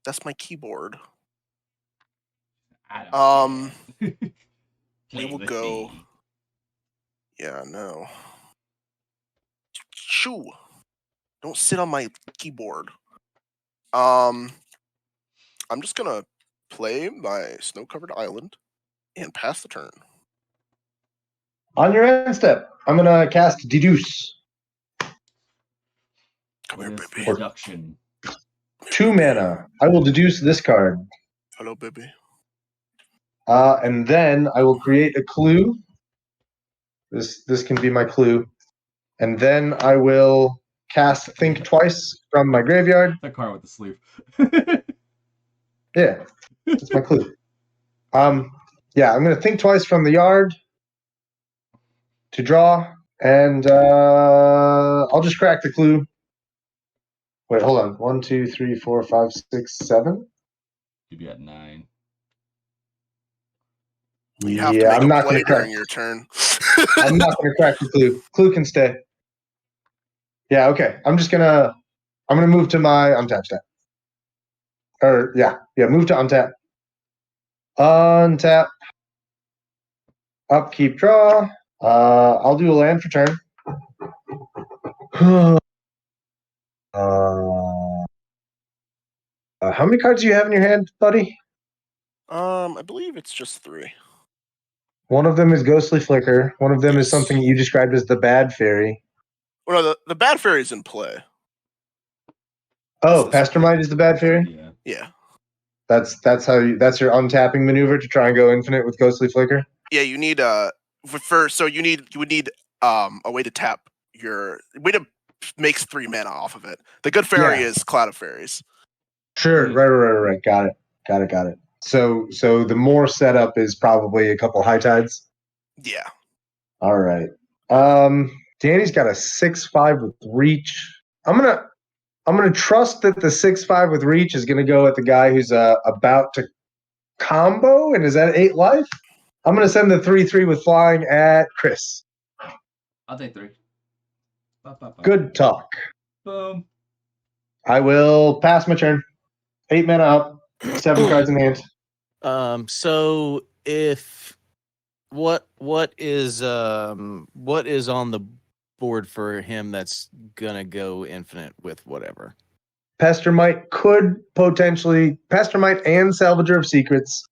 That's my keyboard. We will go. Yeah, no. Shoo! Don't sit on my keyboard. I'm just gonna play my snow-covered island and pass the turn. On your end step, I'm gonna cast Deduce. Come here, baby. Production. 2 mana. I will deduce this card. Hello, baby. And then I will create a clue. This can be my clue. And then I will cast Think Twice from my graveyard. The card with the sleeve. Yeah, that's my clue. Yeah, I'm gonna Think Twice from the yard to draw, and I'll just crack the clue. Wait, hold on. 1, 2, 3, 4, 5, 6, 7. You'd be at 9. You have to make I'm a not play gonna crack. during your turn. I'm not gonna crack the clue. Clue can stay. Yeah, okay. I'm gonna move to my untap step. Or move to untap. Untap. Upkeep draw. I'll do a land for turn. How many cards do you have in your hand, buddy? I believe it's just 3. One of them is Ghostly Flicker. One of them is Yes. something you described as the Bad Fairy. Well, no, the bad fairy's in play. Oh, Pastor Might is the Bad Fairy? Yeah. Yeah. That's that's your untapping maneuver to try and go infinite with Ghostly Flicker. Yeah, you need you would need a way to tap your way to makes 3 mana off of it. The good fairy Yeah. is Cloud of Fairies. Sure. Right. Got it. So the more setup is probably a couple high tides. Yeah. All right. Danny's got a 6/5 with reach. I'm gonna trust that the 6/5 with reach is gonna go at the guy who's about to combo and is at 8 life. I'm gonna send the 3/3 with flying at Chris. I'll take 3. Good talk. Boom. I will pass my turn. 8 mana up, 7 cards in hand. So if what is on the board for him that's gonna go infinite with whatever? Pestermite could potentially Pestermite and Salvager of Secrets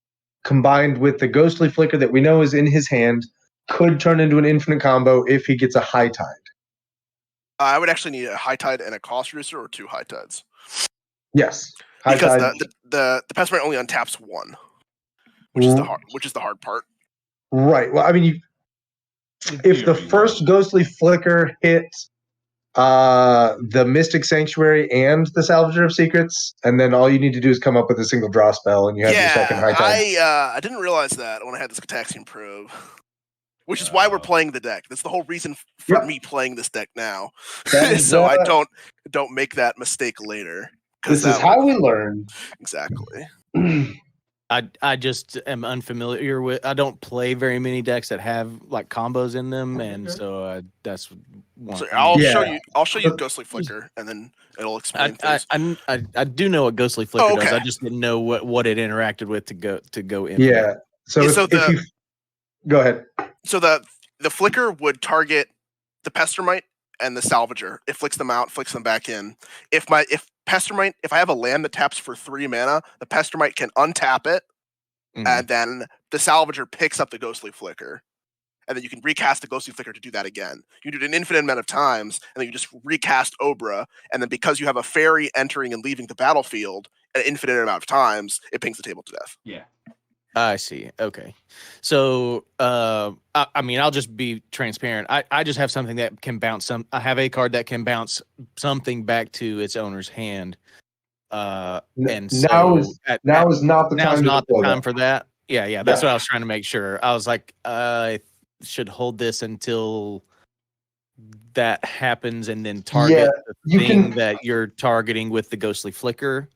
combined with the Ghostly Flicker that we know is in his hand could turn into an infinite combo if he gets a high tide. I would actually need a high tide and a cost reducer or 2 high tides. Yes. High Because tide. the Pesmerite only untaps 1, which is the hard part. Right. Well, I mean, if the first Ghostly Flicker hit the Mystic Sanctuary and the Salvager of Secrets, and then all you need to do is come up with a single draw spell, and you have your second high tide. I didn't realize that when I had this Cataxian Probe, which is why we're playing the deck. That's the whole reason for me playing this deck now, so I don't make that mistake later. This is how we learn. Exactly. I just am unfamiliar with. I don't play very many decks that have like combos in them, and so that's one. So I'll show you Ghostly Flicker, and then it'll explain things. I do know what Ghostly Flicker does. I just didn't know what it interacted with to go in. Yeah. So if you go ahead. So the Flicker would target the Pestermite and the Salvager. It flicks them out, flicks them back in. If I have a land that taps for 3 mana, the Pestermite can untap it, and then the Salvager picks up the Ghostly Flicker. And then you can recast the Ghostly Flicker to do that again. You do it an infinite amount of times, and then you just recast Obra, and then because you have a fairy entering and leaving the battlefield an infinite amount of times, it pings the table to death. Yeah. I see. Okay. So, I mean, I'll just be transparent. I just have something that can bounce I have a card that can bounce something back to its owner's hand. And so now is not the time. Now's not the time for that. Yeah. That's what I was trying to make sure. I was like, I should hold this until that happens and then target the thing that you're targeting with the Ghostly Flicker.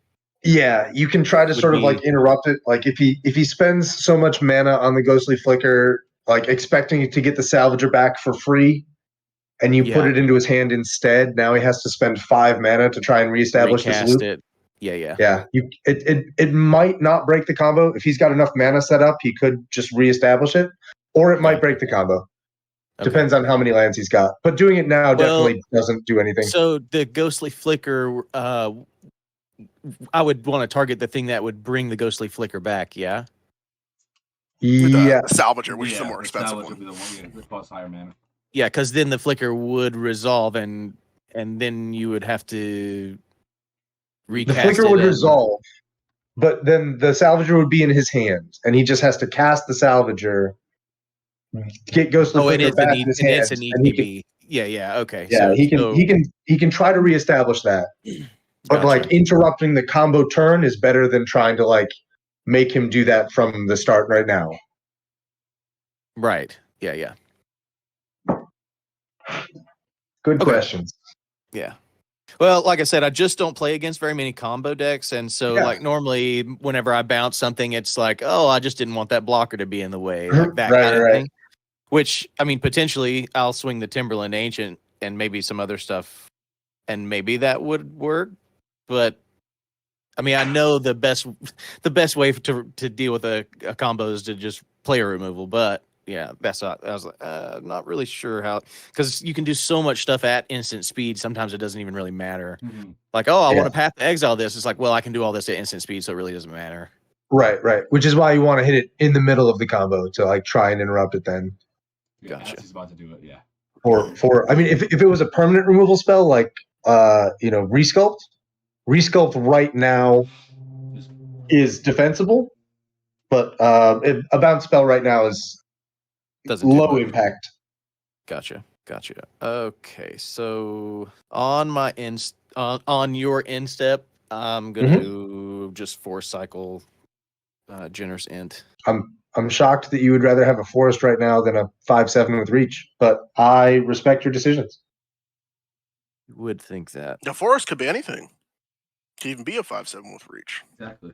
Yeah, you can try to sort of like interrupt it. Like if he spends so much mana on the Ghostly Flicker, like expecting to get the Salvager back for free, and you put it into his hand instead, now he has to spend 5 mana to try and reestablish this loop. It. Yeah. It might not break the combo. If he's got enough mana set up, he could just reestablish it, or it might break the combo. Okay. Depends on how many lands he's got. But doing it now definitely doesn't do anything. So the Ghostly Flicker, I would want to target the thing that would bring the Ghostly Flicker back, yeah? The Salvager, which is the more expensive one. That costs higher mana. Yeah, because then the Flicker would resolve, and then you would have to recast it. The Flicker would resolve, but then the Salvager would be in his hand, and he just has to cast the Salvager, get Ghostly Flicker back in his hand, and he can, yeah, okay. Yeah, so he can try to reestablish that. But like interrupting the combo turn is better than trying to like make him do that from the start right now. Right. Yeah. Good questions. Yeah. Well, like I said, I just don't play against very many combo decks, and so like normally whenever I bounce something, it's like, oh, I just didn't want that blocker to be in the way, like that kind of thing. Which I mean, potentially I'll swing the Timberland Ancient and maybe some other stuff, and maybe that would work. But I mean, I know the best way to deal with a combo is to just player removal. But yeah, that's not. I was like, not really sure how, because you can do so much stuff at instant speed. Sometimes it doesn't even really matter. Mm-hmm. Like, oh, I want to path to exile this. It's like, well, I can do all this at instant speed, so it really doesn't matter. Right. Which is why you want to hit it in the middle of the combo to like try and interrupt it. Then. Yeah, gotcha. He's about to do it. Yeah. I mean, if it was a permanent removal spell like Resculpt right now is defensible, but a bounce spell right now is Doesn't do low much. impact. Gotcha. Okay, so on my on your end step, I'm gonna just force cycle generous int. I'm shocked that you would rather have a forest right now than a 5/7 with reach, but I respect your decisions. Would think that. The forest could be anything. Could even be a 5/7 with reach. Exactly.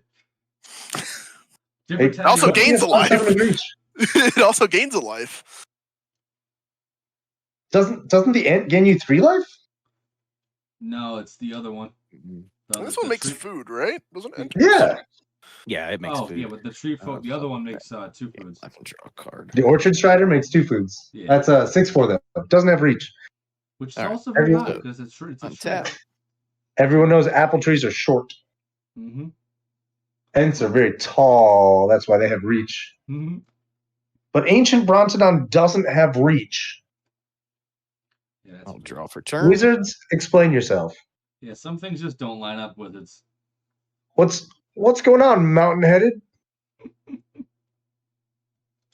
It also could be gains a life. 5/7 with reach. It also gains a life. Doesn't the ant gain you 3 life? No, it's the other one. This one makes food, right? Doesn't it? Yeah. Yeah, it makes food. Yeah, but the tree folk, the other one makes 2 foods. I can draw a card. The Orchard Strider makes 2 foods. Yeah. That's a 6/4 though. Doesn't have reach. Which is All right. also very Everyone- hot because it's true. It's a tree. Untap. Everyone knows apple trees are short. Mm-hmm. Ents are very tall. That's why they have reach. Mm-hmm. But Ancient Brontodon doesn't have reach. Yeah, that's I'll weird. draw for turn. Wizards, explain yourself. Yeah, some things just don't line up with its. What's going on, mountain headed? I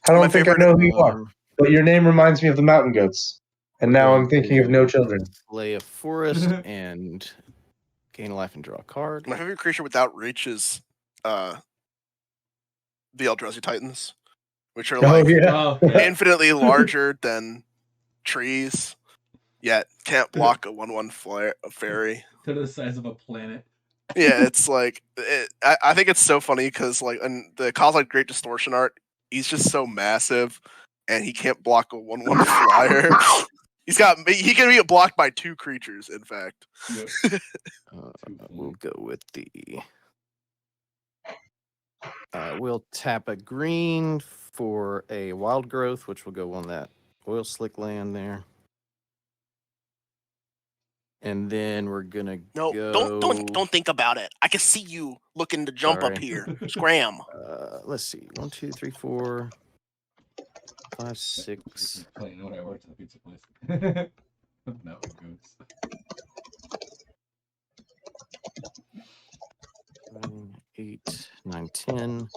don't think I know who you are, but your name reminds me of the mountain goats. And now I'm thinking of no children. Slay a forest and gain a life and draw a card. My favorite creature without reach is the Eldrazi Titans, which are like infinitely larger than trees, yet can't block a 1/1 fairy. To the size of a planet. Yeah, it's like I think it's so funny because like in the Cosmic Great Distortion art, he's just so massive, and he can't block a 1/1 flyer. He can be blocked by 2 creatures. In fact, Yep. We'll go with the. We'll tap a green for a wild growth, which will go on that oil slick land there. And then we're gonna no, go. don't think about it. I can see you looking to jump up here. Scram. Let's see. 1, 2, 3, 4, 5, 6. You know what I worked at the pizza place. No, it goes. 7, 8, 9, 10.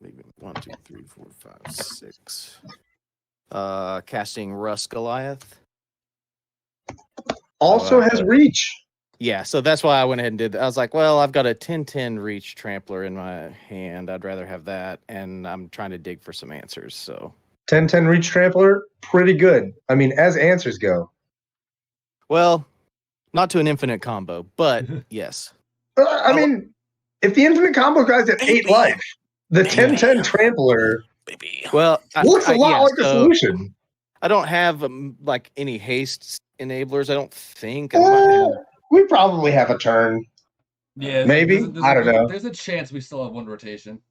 Maybe 1, 2, 3, 4, 5, 6. Casting Rust Goliath. Also has reach. Yeah, so that's why I went ahead and did that. I was like, well, I've got a 10/10 reach trampler in my hand. I'd rather have that, and I'm trying to dig for some answers. So 10/10 reach trampler, pretty good. I mean, as answers go. well, not to an infinite combo, but yes. I mean, if the infinite combo guy's at 8 life, the 10/10 trampler Well, looks a lot like a solution. I don't have like any haste enablers. I don't think. We probably have a turn. Yeah, maybe. I don't know. There's a chance we still have 1 rotation.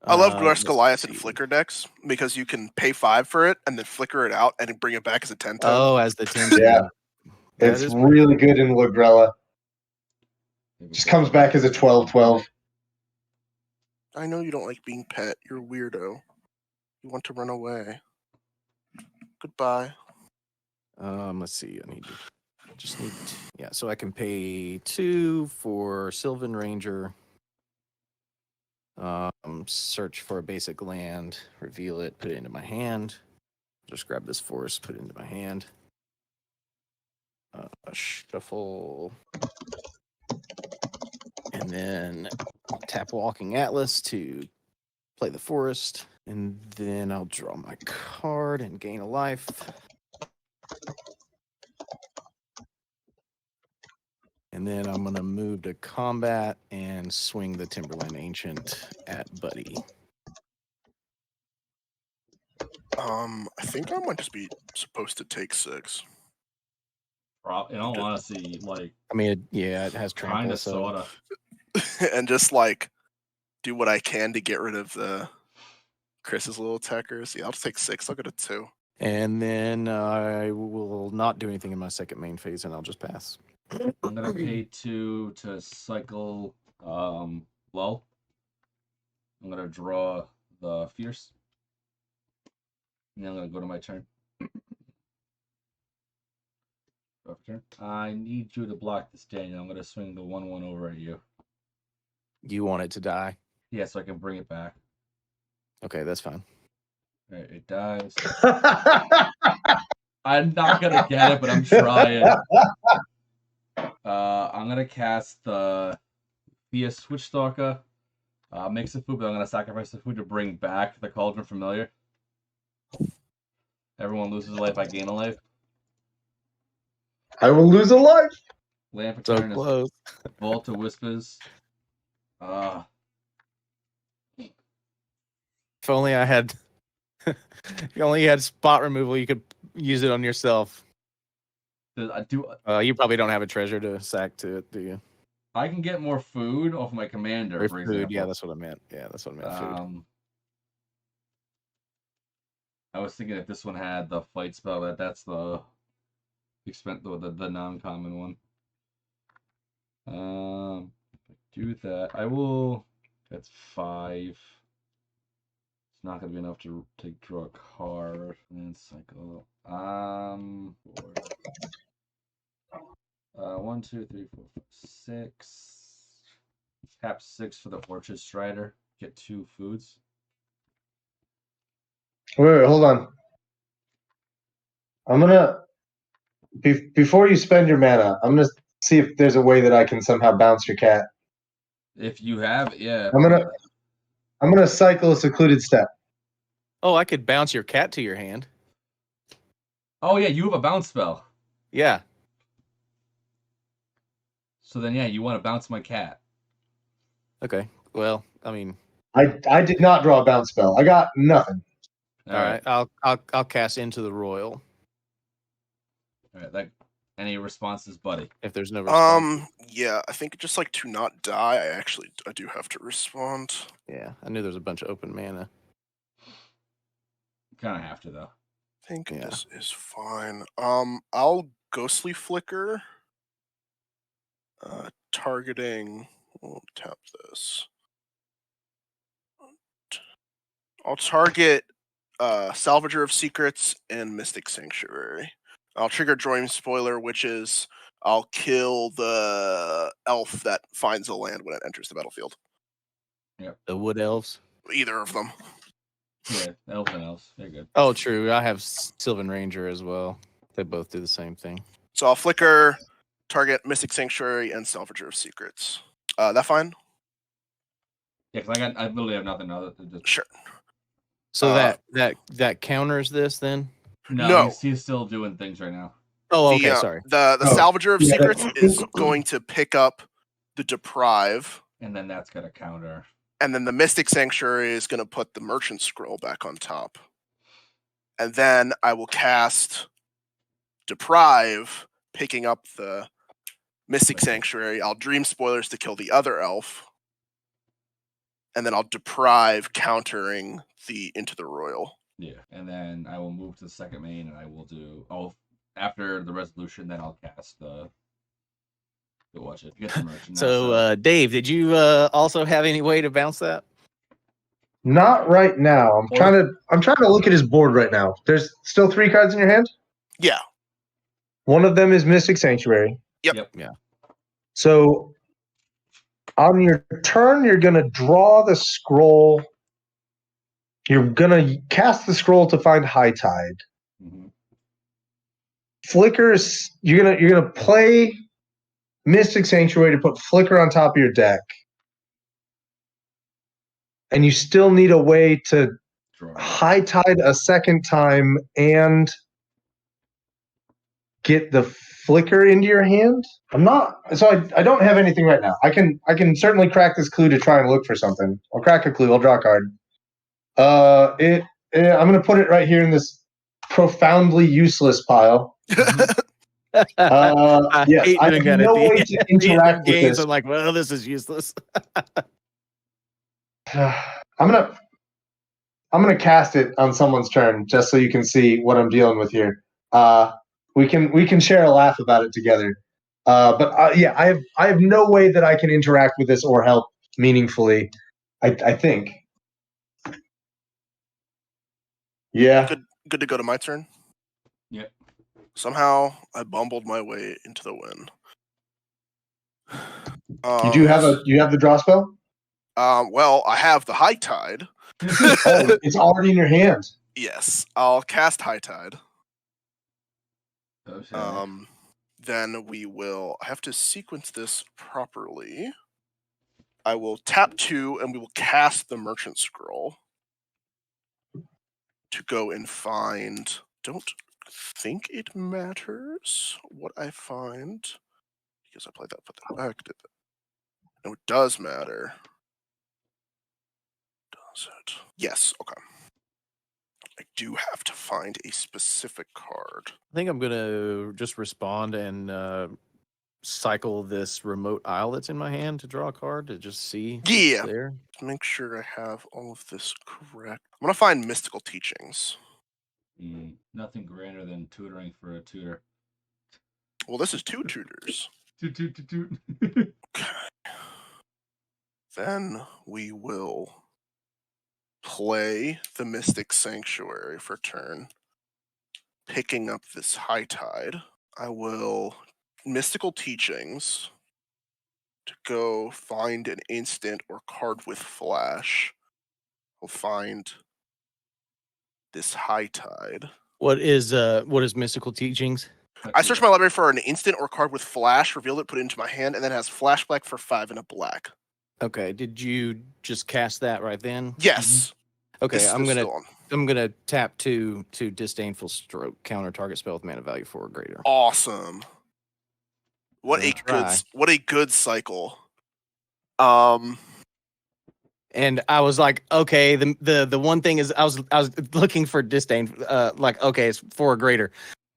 I love Rust Goliath and Flicker decks because you can pay 5 for it and then flicker it out and then bring it back as a 10/10. Oh, as the 10/10. Yeah, it's really good in Ligrella. Just comes back as a 12/12. I know you don't like being pet. You're a weirdo. You want to run away. Goodbye. Let's see. So I can pay 2 for Sylvan Ranger. Search for a basic land, reveal it, put it into my hand. Just grab this forest, put it into my hand. Shuffle. And then tap Walking Atlas to play the forest. And then I'll draw my card and gain a life. And then I'm going to move to combat and swing the Timberland Ancient at Buddy. I think I might just be supposed to take 6. In all honesty, like... I mean, it has trample, kinda, sorta. And just, like, do what I can to get rid of the Chris's little attackers. Yeah, I'll just take 6. I'll go to 2. And then I will not do anything in my second main phase, and I'll just pass. I'm gonna pay 2 to cycle Lull. I'm gonna draw the Fierce. And then I'm gonna go to my turn. Turn. I need you to block this, Daniel. I'm gonna swing the 1/1 over at you. You want it to die? Yeah, so I can bring it back. Okay, that's fine. All right, it dies. I'm not gonna get it, but I'm trying. I'm gonna cast the Via Switchstalker. Makes a food, but I'm gonna sacrifice the food to bring back the Cauldron Familiar. Everyone loses a life, I gain a life. I will lose a life. Lamp of So Turn is close. Vault to Whispers. If only I had. If you only had spot removal, you could use it on yourself. I do. You probably don't have a treasure to sack to it, do you? I can get more food off my commander, Or for food? example. Yeah, that's what I meant. Yeah, that's what I meant. Food. I was thinking if this one had the fight spell, that's the the non-common one. Do that. I will. That's 5. It's not gonna be enough to draw a card and then cycle. 1, 2, 3, 4, 5, 6. Tap 6 for the Orchard Strider. Get 2 foods. Wait, hold on. I'm gonna before you spend your mana, I'm gonna see if there's a way that I can somehow bounce your cat. If you have, yeah. I'm gonna cycle a Secluded Step. Oh, I could bounce your cat to your hand. Oh yeah, you have a bounce spell. Yeah. So then, yeah, you want to bounce my cat. Okay. Well, I mean, I did not draw a bounce spell. I got nothing. all right. I'll cast Into the Royal. All right. Any responses, buddy? If there's no response. Yeah, I think just like to not die. I do have to respond. Yeah, I knew there was a bunch of open mana. Kind of have to though. I think this is fine. I'll Ghostly Flicker. Targeting. We'll tap this. I'll target Salvager of Secrets and Mystic Sanctuary. I'll trigger Dream Spoiler, which is I'll kill the elf that finds the land when it enters the battlefield. Yep. The Wood Elves. Either of them. Yeah, elves and elves. They're good. Oh, true. I have Sylvan Ranger as well. They both do the same thing. So I'll flicker, target Mystic Sanctuary, and Salvager of Secrets. That fine? Yeah, because I literally have nothing other than just... Sure. So that counters this then? No. He's still doing things right now. Oh, okay, sorry. The Salvager of Secrets is going to pick up the Deprive. And then that's going to counter. And then the Mystic Sanctuary is going to put the Merchant Scroll back on top. And then I will cast Deprive, picking up the Mystic Sanctuary. I'll Dream Spoilers to kill the other elf. And then I'll Deprive, countering the Into the Royal. Yeah, and then I will move to the second main, and I will do... after the resolution, then I'll cast the... Go watch it. Get the merchant. So, Dave, did you also have any way to bounce that? Not right now. I'm trying to look at his board right now. There's still 3 cards in your hand? Yeah. One of them is Mystic Sanctuary. Yep. Yeah. So on your turn, you're gonna draw the scroll. You're gonna cast the scroll to find High Tide. Mm-hmm. Flickers. You're gonna play Mystic Sanctuary to put Flicker on top of your deck, and you still need a way to High Tide a second time and get the Flicker into your hand. I don't have anything right now. I can certainly crack this clue to try and look for something. I'll crack a clue. I'll draw a card. I'm gonna put it right here in this profoundly useless pile. Yes, I have no way to interact with this. I'm like, well, this is useless. I'm gonna cast it on someone's turn just so you can see what I'm dealing with here. We can share a laugh about it together. But I have no way that I can interact with this or help meaningfully. I think. Yeah. Good to go to my turn. Yep. Somehow, I bumbled my way into the win. You have the draw spell? Well, I have the High Tide. Oh, it's already in your hand. Yes, I'll cast High Tide. Okay. Then we will. I have to sequence this properly. I will tap 2, and we will cast the Merchant Scroll to go and find. Don't think it matters what I find because I played that. Put that back. Did that. No, it does matter. Does it? Yes. Okay. I do have to find a specific card. I think I'm gonna just respond and cycle this remote isle that's in my hand to draw a card to just see if Yeah. it's there. Make sure I have all of this correct. I'm gonna find Mystical Teachings. Nothing greater than tutoring for a tutor. Well, this is 2 tutors. Toot. Okay. Then we will play the Mystic Sanctuary for turn. Picking up this High Tide. I will Mystical Teachings to go find an instant or card with flash. I'll find this High Tide. What is mystical teachings? I searched my library for an instant or card with flash, revealed it, put it into my hand, and then it has flash black for 5 and a black. Okay, did you just cast that right then? Yes. Okay, This I'm is gonna still on. I'm gonna tap 2 to disdainful stroke, counter target spell with mana value 4 or greater. Awesome. What a Try. good cycle. And I was like, okay, the one thing is I was looking for disdain, like, okay, it's 4 or greater.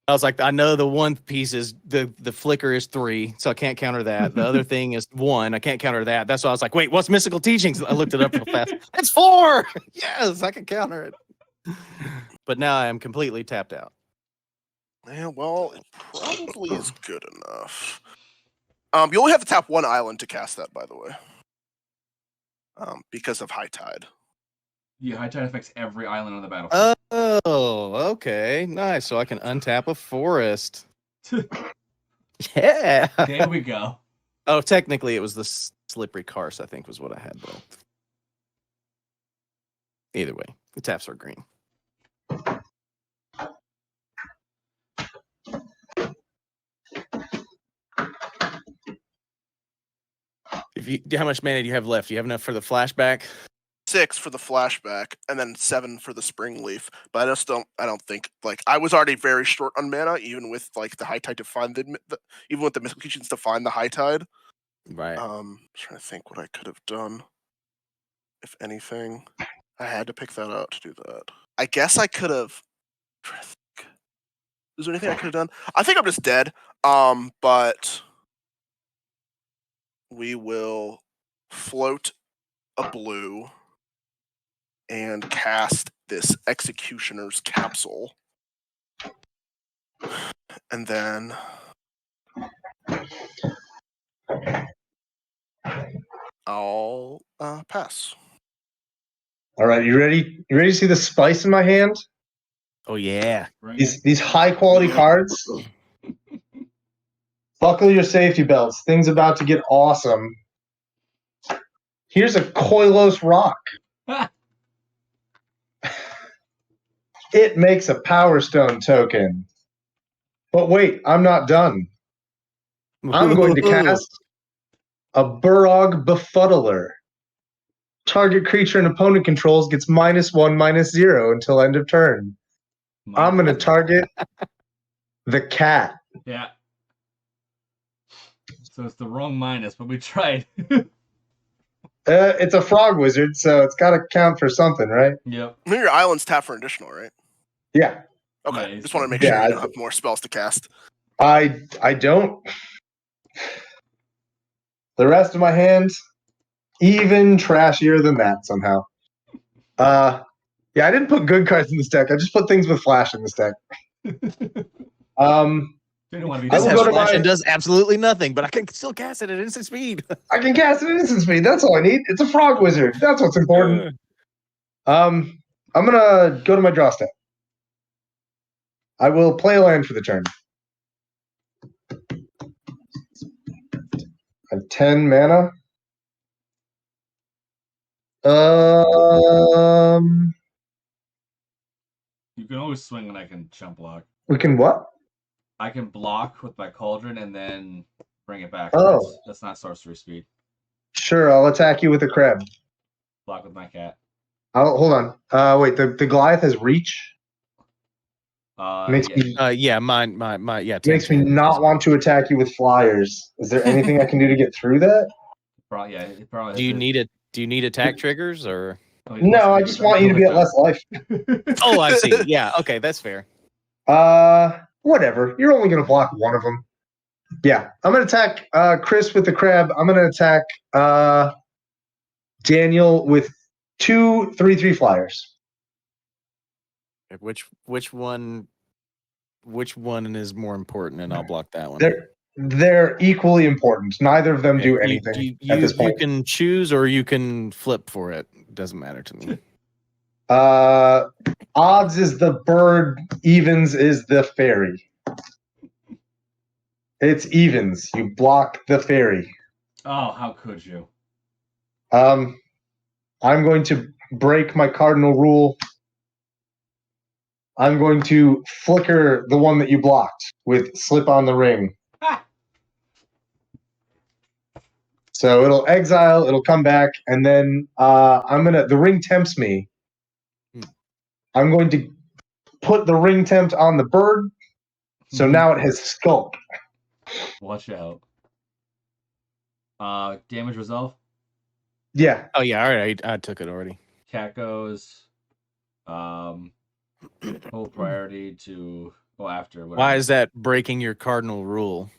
I was like, I know the one piece is the flicker is 3, so I can't counter that. The other thing is 1, I can't counter that. That's why I was like, wait, what's mystical teachings? I looked it up real fast. It's 4. Yes, I can counter it. But now I am completely tapped out. Yeah, well, it probably is good enough. You only have to tap 1 island to cast that, by the way. Because of High Tide. Yeah, High Tide affects every island on the battlefield. Oh, okay, nice. So I can untap a forest. Yeah. There we go. Oh, technically, it was the slippery karst, I think, was what I had, though. Either way, the taps are green. How much mana do you have left? Do you have enough for the flashback? 6 for the flashback, and then 7 for the spring leaf. But I don't think, like, I was already very short on mana, even with, like, the High Tide to find even with the Mystical Teachings to find the High Tide. Right. Trying to think what I could have done. If anything, I had to pick that out to do that. I guess I could have. Is there anything I could have done? I think I'm just dead. But we will float a blue and cast this Executioner's Capsule. And then I'll pass. All right, you ready? You ready to see the spice in my hand? Oh, yeah. These high quality cards. Buckle your safety belts. Things about to get awesome. Here's a Koilos Rock. It makes a Power Stone token. But wait, I'm not done. I'm going to cast a Burrog Befuddler. Target creature an opponent controls gets -1/-0 until end of turn. I'm going to target the cat. Yeah. So it's the wrong minus, but we tried. It's a frog wizard, so it's got to count for something, right? Yep. Your island's tap for additional, right? Yeah. Okay. Yeah, Just want to make sure yeah, you don't have more spells to cast. I don't. The rest of my hand, even trashier than that somehow. Yeah, I didn't put good cards in this deck. I just put things with flash in this deck. They don't want to be This will has go to flash my- and does absolutely nothing, but I can still cast it at instant speed. I can cast it at instant speed. That's all I need. It's a frog wizard. That's what's important. I'm gonna go to my draw step. I will play a land for the turn. 10 mana. You can always swing and I can chump block. We can what? I can block with my cauldron and then bring it back. Oh. That's not sorcery speed. Sure, I'll attack you with a crab. Block with my cat. Oh, hold on. Wait, the Goliath has reach. Makes Yeah. me Yeah, mine, yeah. 10, makes me 10. not want to attack you with flyers. Is there anything I can do to get through that? Probably, yeah. It probably Do you need attack triggers or? Oh, he wants No, to I be- just want you to be at less life. Oh, I see. Yeah, okay, that's fair. Whatever. You're only gonna block one of them. Yeah, I'm gonna attack Chris with the crab. I'm gonna attack Daniel with 2 3/3 flyers. Which one is more important, and I'll block that one. They're equally important. Neither of them Okay, do anything at this You point. can choose or you can flip for it. Doesn't matter to me. Odds is the bird, evens is the fairy. It's evens. You block the fairy. Oh, how could you? I'm going to break my cardinal rule. I'm going to flicker the one that you blocked with slip on the ring. Ah! So it'll exile, it'll come back, and then the ring tempts me. I'm going to put the ring tempt on the bird. So now it has skulk. Watch out. Damage resolve. Yeah. Oh yeah, all right. I took it already. Cat goes. Full priority to go after. Whatever. Why is that breaking your cardinal rule?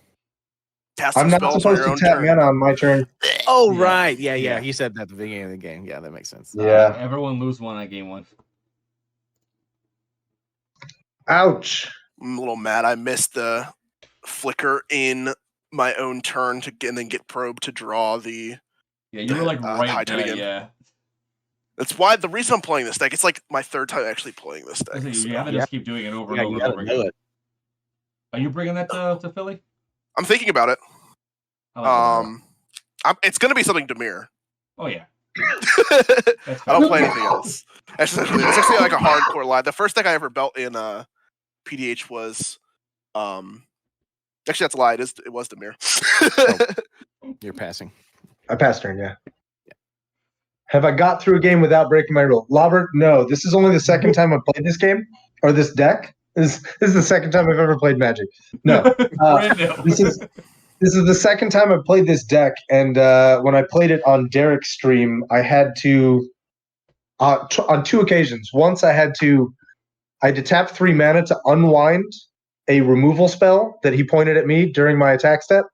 Casting I'm not spells on supposed your to own tap turn. mana on my turn. Oh Yeah. right, yeah. Yeah. You said that at the beginning of the game. Yeah, that makes sense. Yeah. Everyone lose one on game one. Ouch. I'm a little mad. I missed the flicker in my own turn and then get probed to draw the. Yeah, you were like right high tide there. again. Yeah. That's why the reason I'm playing this deck. It's like my third time actually playing this deck. Listen, so. you have to Yeah. just keep doing it over Yeah, and you over and gotta over know again. it. Are you bringing that to Philly? I'm thinking about it. I like Demira. It's gonna be something Demir. Oh yeah. I That's don't fine. play anything else. It's actually like a hardcore line. The first deck I ever built in PDH was actually that's a lie. It was Demir. You're passing. I passed turn, yeah. Have I got through a game without breaking my rule? Robert, no. This is only the second time I've played this game, or this deck. This is the second time I've ever played Magic. No. Brand new. This is the second time I've played this deck, and when I played it on Derek's stream, I had to on 2 occasions. Once I had to tap 3 mana to unwind a removal spell that he pointed at me during my attack step.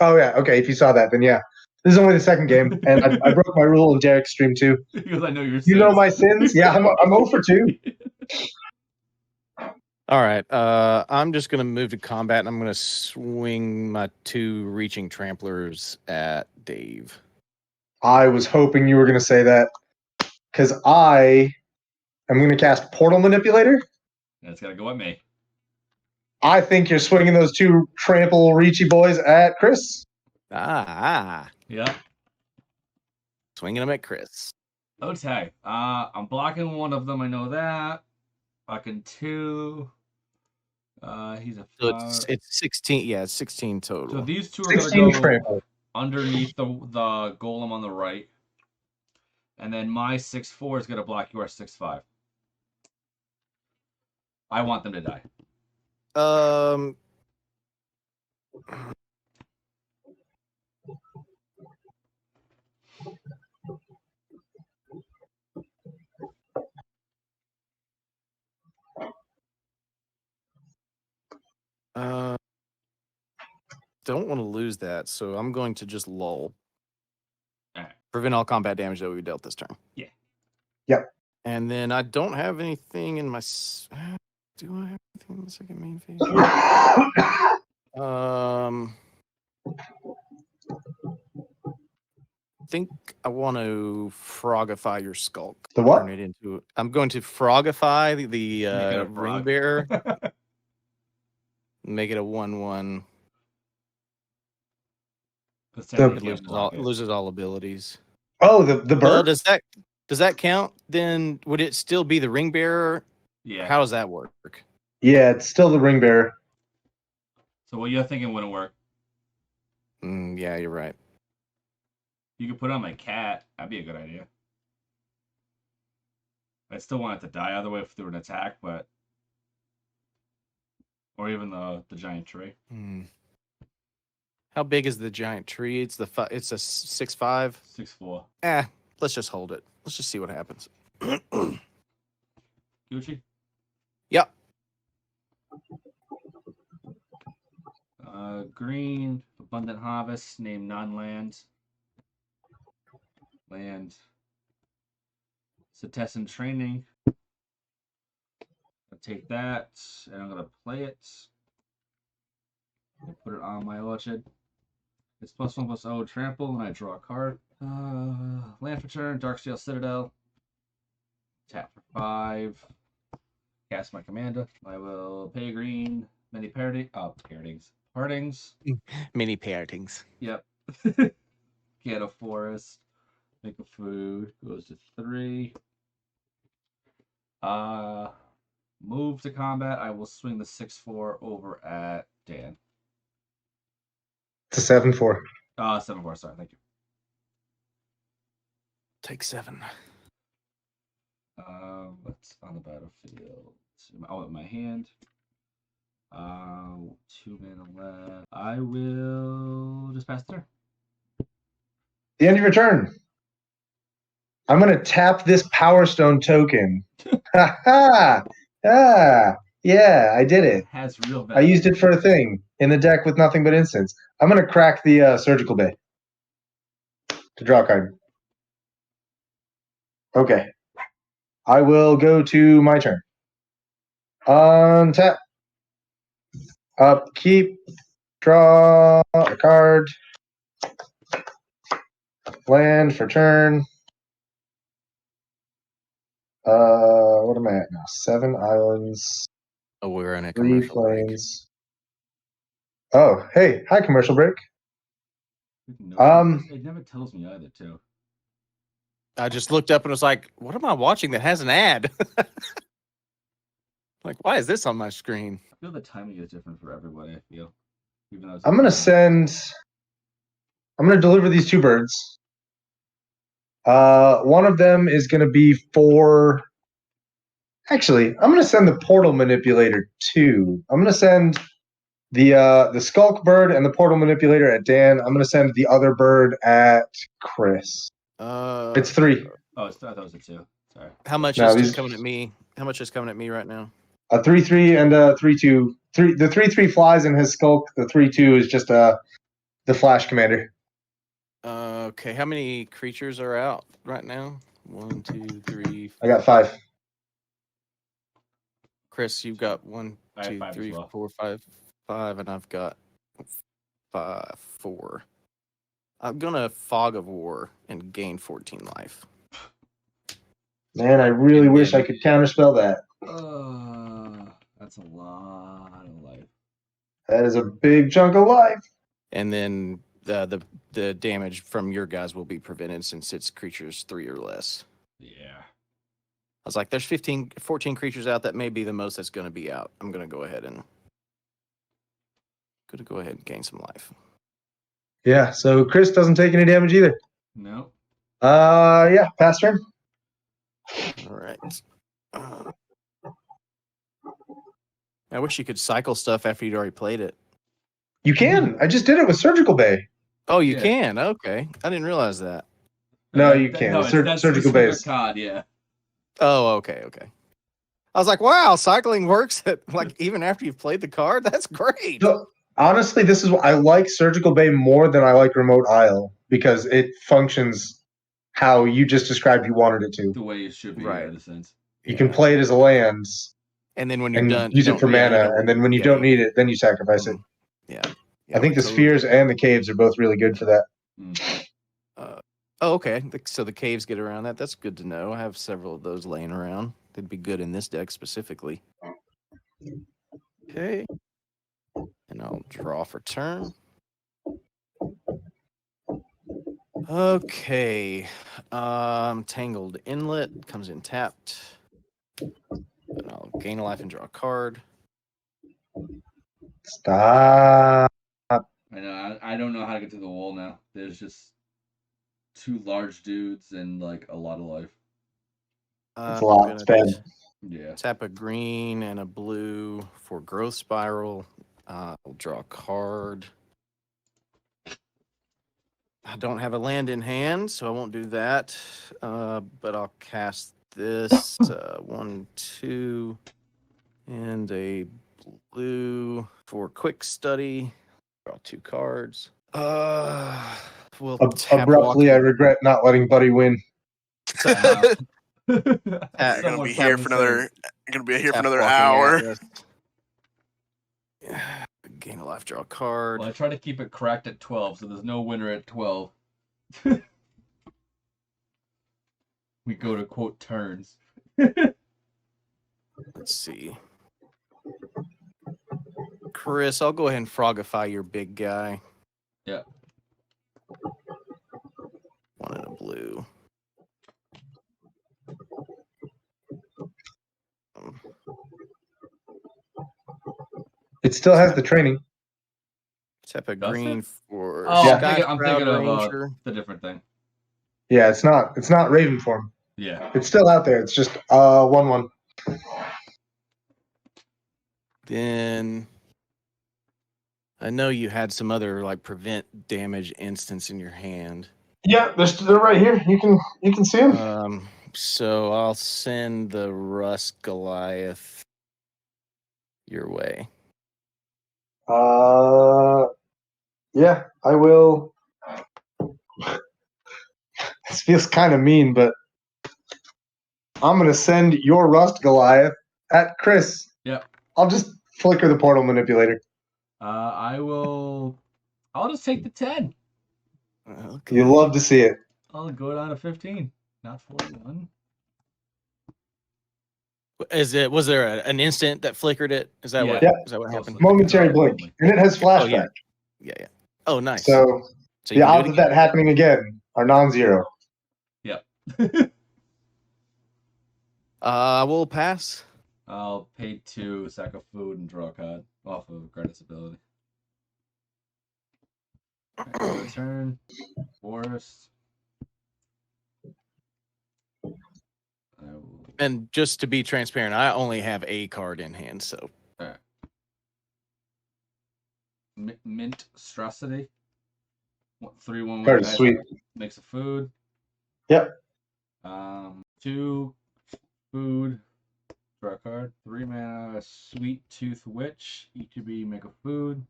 Oh yeah, okay. If you saw that, then yeah. This is only the second game, and I broke my rule in Derek's stream too. Because I know your sins. You know my sins? Yeah, I'm 0 for 2. All right. I'm just gonna move to combat, and I'm gonna swing my 2 reaching tramplers at Dave. I was hoping you were going to say that, because I am going to cast Portal Manipulator. That's gotta go at me. I think you're swinging those 2 trample reachy boys at Chris. Yeah. Swinging them at Chris. Okay. I'm blocking one of them. I know that. Blocking 2. He's a 5. So it's 16. Yeah, it's 16 total. So these 2 are 16 gonna go trample. underneath the golem on the right, and then my 6/4 is gonna block your 6/5. I want them to die. Don't want to lose that, so I'm going to just lull. All right. Prevent all combat damage that we dealt this turn. Yeah. Yep. And then I don't have anything in my. Do I have anything in the second main phase? I think I want to frogify your skulk. The what? Turn it into. I'm going to frogify the Make it a ring frog. bearer. Make it a 1/1. 'Cause The- technically It you can't block it. loses all abilities. Oh, the Well, bird. does that count? Then would it still be the ring bearer? Yeah. How does that work? Yeah, it's still the ring bearer. So what you're thinking wouldn't work. Yeah, you're right. You could put it on my cat. That'd be a good idea. I still want it to die either way through an attack, but or even the giant tree. How big is the giant tree? It's it's a 6'5". 6'4". Let's just hold it. Let's just see what happens. Gucci. Yep. Green abundant harvest. Name non-land. Land. Citizen training. I'll take that, and I'm gonna play it. I'll put it on my orchard. It's +1/+0 trample, and I draw a card. Land for turn, Darksteel Citadel. Tap for 5. Cast my commander. I will pay green. Many partings. Mini pairings. Yep. Get a forest. Make a food. Goes to 3. Move to combat. I will swing the 6/4 over at Dan. It's a 7/4. 7/4. Sorry, thank you. Take 7. What's on the battlefield? Oh, in my hand. 2 mana left. I will just pass the turn. The end of your turn. I'm going to tap this Power Stone token. Ha ha! Ah, yeah, I did it. Has real I value. used it for a thing in the deck with nothing but instants. I'm going to crack the Surgical Bay to draw a card. Okay. I will go to my turn. Untap. Upkeep. Draw a card. Land for turn. What am I at now? 7 islands. Oh, we're in a 3 commercial break. planes. Oh, hey, hi, commercial break. It never tells me either, too. I just looked up and was like, what am I watching that has an ad? Like, why is this on my screen? I feel the timing is different for everybody. I feel, even though it's I'm gonna deliver these 2 birds. One of them is gonna be for. Actually, I'm gonna send the portal manipulator too. I'm gonna send the skulk bird and the portal manipulator at Dan. I'm gonna send the other bird at Chris. It's 3. Oh, I thought it was a 2. Sorry. How much No, is coming at me? How much is coming at me right now? A 3/3 and a 3/2. The 3/3 flies in his skulk. The 3/2 is just the flash commander. Okay, how many creatures are out right now? 1, 2, 3. I got 5. Chris, you've got 1, I have 2, 5 as 3, well. 4, 5, and I've got 4. I'm gonna Fog of War and gain 14 life. Man, I really And wish then- I could counterspell that. That's a lot of life. That is a big chunk of life. And then the damage from your guys will be prevented since it's creatures 3 or less. Yeah. I was like, there's 14 creatures out. That may be the most that's going to be out. I'm going to go ahead and gain some life. Yeah, so Chris doesn't take any damage either. No. Yeah, pass turn. All right. I wish you could cycle stuff after you'd already played it. You can. I just did it with Surgical Bay. Oh, you Yeah. can? Okay. I didn't realize that. No, you can't. No, It's that's Surgical specific Base. card, yeah. Oh, okay. I was like, wow, cycling works at like even after you've played the card? That's great. So, honestly, this is what I like Surgical Bay more than I like Remote Isle because it functions how you just described you wanted it to. The way it should be, Right. yeah, in a sense. You can play it as a land And then when you're and done, use it for mana, and then when you don't need need it, then you sacrifice it. Yeah. I think the spheres and the caves are both really good for that. Oh, okay. So the caves get around that. That's good to know. I have several of those laying around. They'd be good in this deck specifically. Okay. And I'll draw for turn. Okay. Tangled Inlet comes in tapped. And I'll gain a life and draw a card. Stop. I know. I don't know how to get to the wall now. There's just two large dudes and like a lot of life. It's a lot. I'm It's gonna bad. Yeah. tap a green and a blue for Growth Spiral. I'll draw a card. I don't have a land in hand, so I won't do that. But I'll cast this 1, 2, and a blue for Quick Study. Draw 2 cards. We'll tap Abruptly, I walking. regret not letting Buddy win. Wow. You're gonna Someone be here probably for another. says, You're gonna be here for Tap another Walking hour. Atlas. Gain a life, draw a card. well, I try to keep it cracked at 12, so there's no winner at 12. We go to quote turns. Let's see. Chris, I'll go ahead and frogify your big guy. Yeah. 1 and a blue. It still has the training. Tap a Does green it? for Oh, Yeah. I'm thinking of Ranger. the different thing. Yeah, it's not Raven form. Yeah. It's still out there. It's just 1/1. Then I know you had some other like prevent damage instance in your hand. Yeah, they're right here. You can see them. So I'll send the Rust Goliath your way. Yeah, I will. This feels kind of mean, but I'm gonna send your Rust Goliath at Chris. Yep. I'll just flicker the portal manipulator. I'll just take the 10. Okay. You love to see it. I'll go down to 15, not 41. Was there an instant that flickered it? Is that Yeah. what? Yeah. Is that what happened? Momentary blink, Only. and it has flashback. Yeah. Oh, nice. So So the you can do odds it of that again. happening again are non-zero. Yep. We'll pass. I'll pay 2, sack of food, and draw a card off of Granite's ability. Right, turn. Forest. I will... And just to be transparent, I only have a card in hand, so Alright. Mint Stracity. 3/1 Card is sweet. makes a food. Yep. 2 food. Draw a card. 3 mana Sweet Tooth Witch. ETB make a food.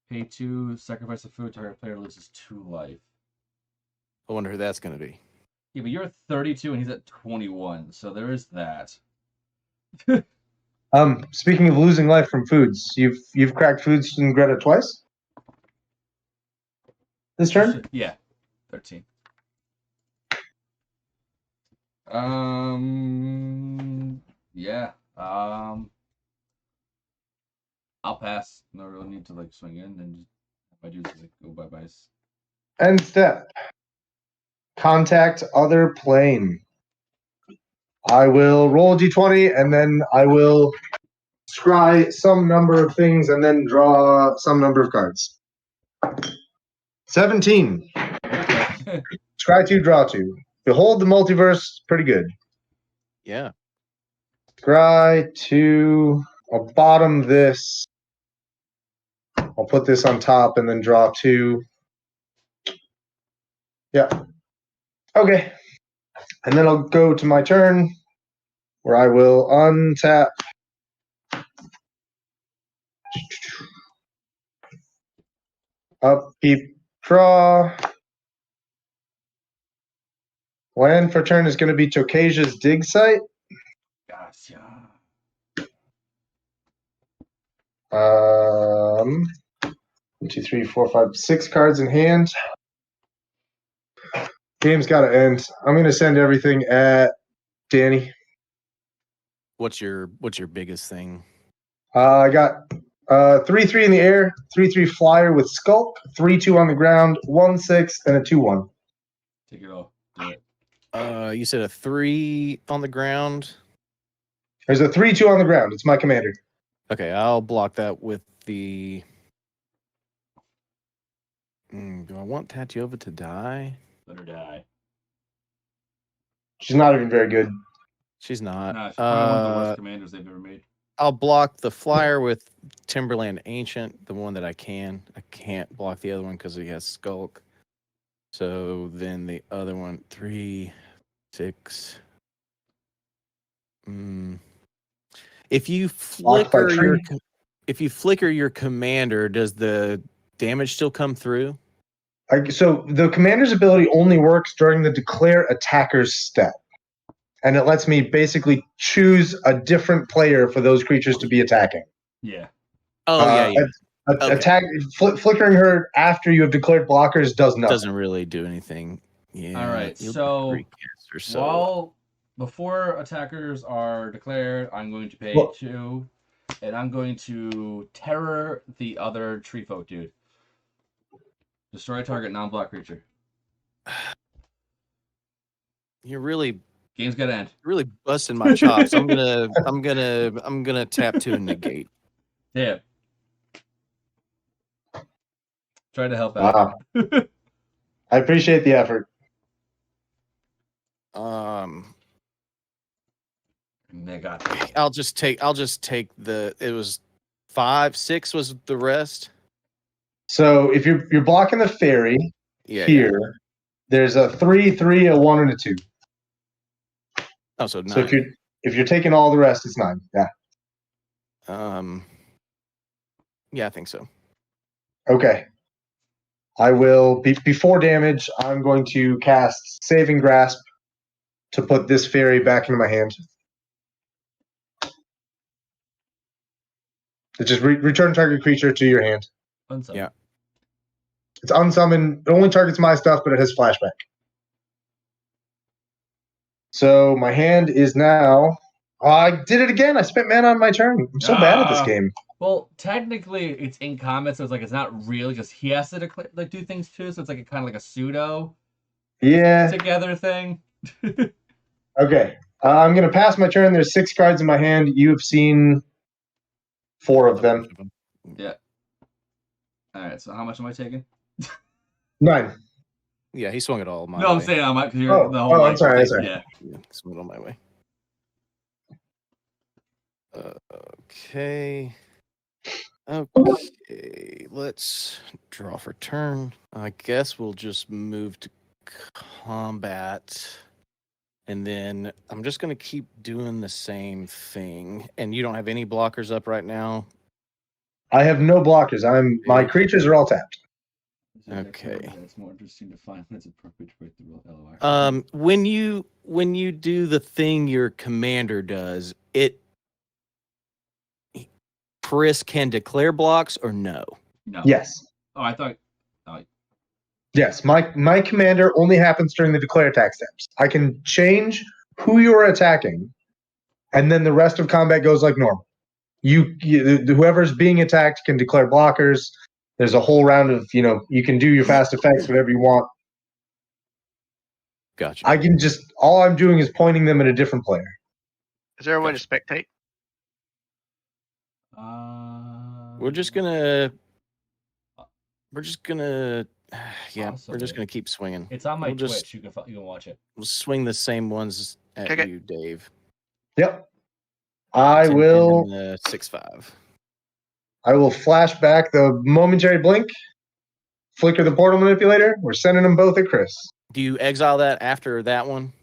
Pay 2, sacrifice a food, target player loses 2 life. I wonder who that's going to be. Yeah, but you're at 32 and he's at 21, so there is that. Speaking of losing life from foods, you've cracked foods in Greta twice this turn. Yeah, 13. Yeah. I'll pass. No real need to like swing in, and just, if I do just like go bye-byes. End step. Contact other plane. I will roll a d20 and then I will scry some number of things and then draw some number of cards. 17. Scry 2, draw 2. Behold the multiverse, pretty good. Yeah. Scry 2. I'll bottom this. I'll put this on top and then draw 2. Yeah. Okay. And then I'll go to my turn where I will untap. Upkeep, draw. Land for turn is going to be Tokasia's dig site. Gotcha. 1, 2, 3, 4, 5, 6 cards in hand. Game's got to end. I'm going to send everything at Danny. What's your biggest thing? I got 3/3 in the air, 3/3 flyer with skulk, 3/2 on the ground, 1/6, and a 2/1. Take it all. Do it. You said a 3 on the ground. There's a 3/2 on the ground. It's my commander. Okay, I'll block that with the. Do I want Tatiova to die? Let her die. She's not even very good. She's not. Nah, she's probably one of the worst commanders they've ever made. I'll block the flyer with Timberland Ancient, the one that I can. I can't block the other one because he has Skulk. So then the other one, 3, 6. If you flicker your commander, does the damage still come through? So the commander's ability only works during the declare attacker's step. And it lets me basically choose a different player for those creatures to be attacking. Yeah. Oh, yeah. Okay. Attack flickering her after you have declared blockers does nothing. Doesn't really do anything. Yeah. All right. So before attackers are declared, I'm going to pay 2, and I'm going to terror the other tree folk dude. Destroy target non-block creature. You're really game's gotta end. Really busting my chops. I'm gonna tap 2 and negate. Yeah. Try to help out. Wow. I appreciate the effort. I'll just take the. It was 5, 6 was the rest. So if you're blocking the fairy here, there's a 3/3, a 1, and a 2. Oh, so 9. So if you're taking all the rest, it's 9. Yeah. Yeah, I think so. Okay. I will before damage. I'm going to cast Saving Grasp to put this fairy back into my hand. It just return target creature to your hand. Unsummon. Yeah. It's unsummoned. It only targets my stuff, but it has flashback. So my hand is now. I did it again. I spent mana on my turn. I'm so bad at this game. Well, technically, it's in combat, so it's not really because he has to declare, do things too. So it's kind of like a pseudo. Yeah. Together thing. Okay. I'm gonna pass my turn. There's 6 cards in my hand. You have seen 4 of them. Yeah. All right. So how much am I taking? 9. Yeah, he swung it all my way. I'm saying I might because you're the whole. I'm sorry. Sorry. Yeah. Swung it all my way. Okay. Okay, let's draw for turn. I guess we'll just move to combat. And then I'm just going to keep doing the same thing. And you don't have any blockers up right now? I have no blockers. My creatures are all tapped. Okay. It's more interesting to find when it's appropriate to break the real LOR. When you do the thing your commander does, Chris can declare blocks or no? No. Yes. Oh, I thought. Yes, my commander only happens during the declare attack steps. I can change who you are attacking, and then the rest of combat goes like normal. Whoever's being attacked can declare blockers. There's a whole round of you can do your fast effects, whatever you want. Gotcha. I can all I'm doing is pointing them at a different player. Is there a way to spectate? We're just gonna. Yeah, we're just gonna keep swinging. It's on my Twitch. You can watch it. We'll swing the same ones at you, Dave. Yep. I will. 6/5. I will flash back the momentary blink. Flicker the portal manipulator. We're sending them both at Chris. Do you exile that after that one?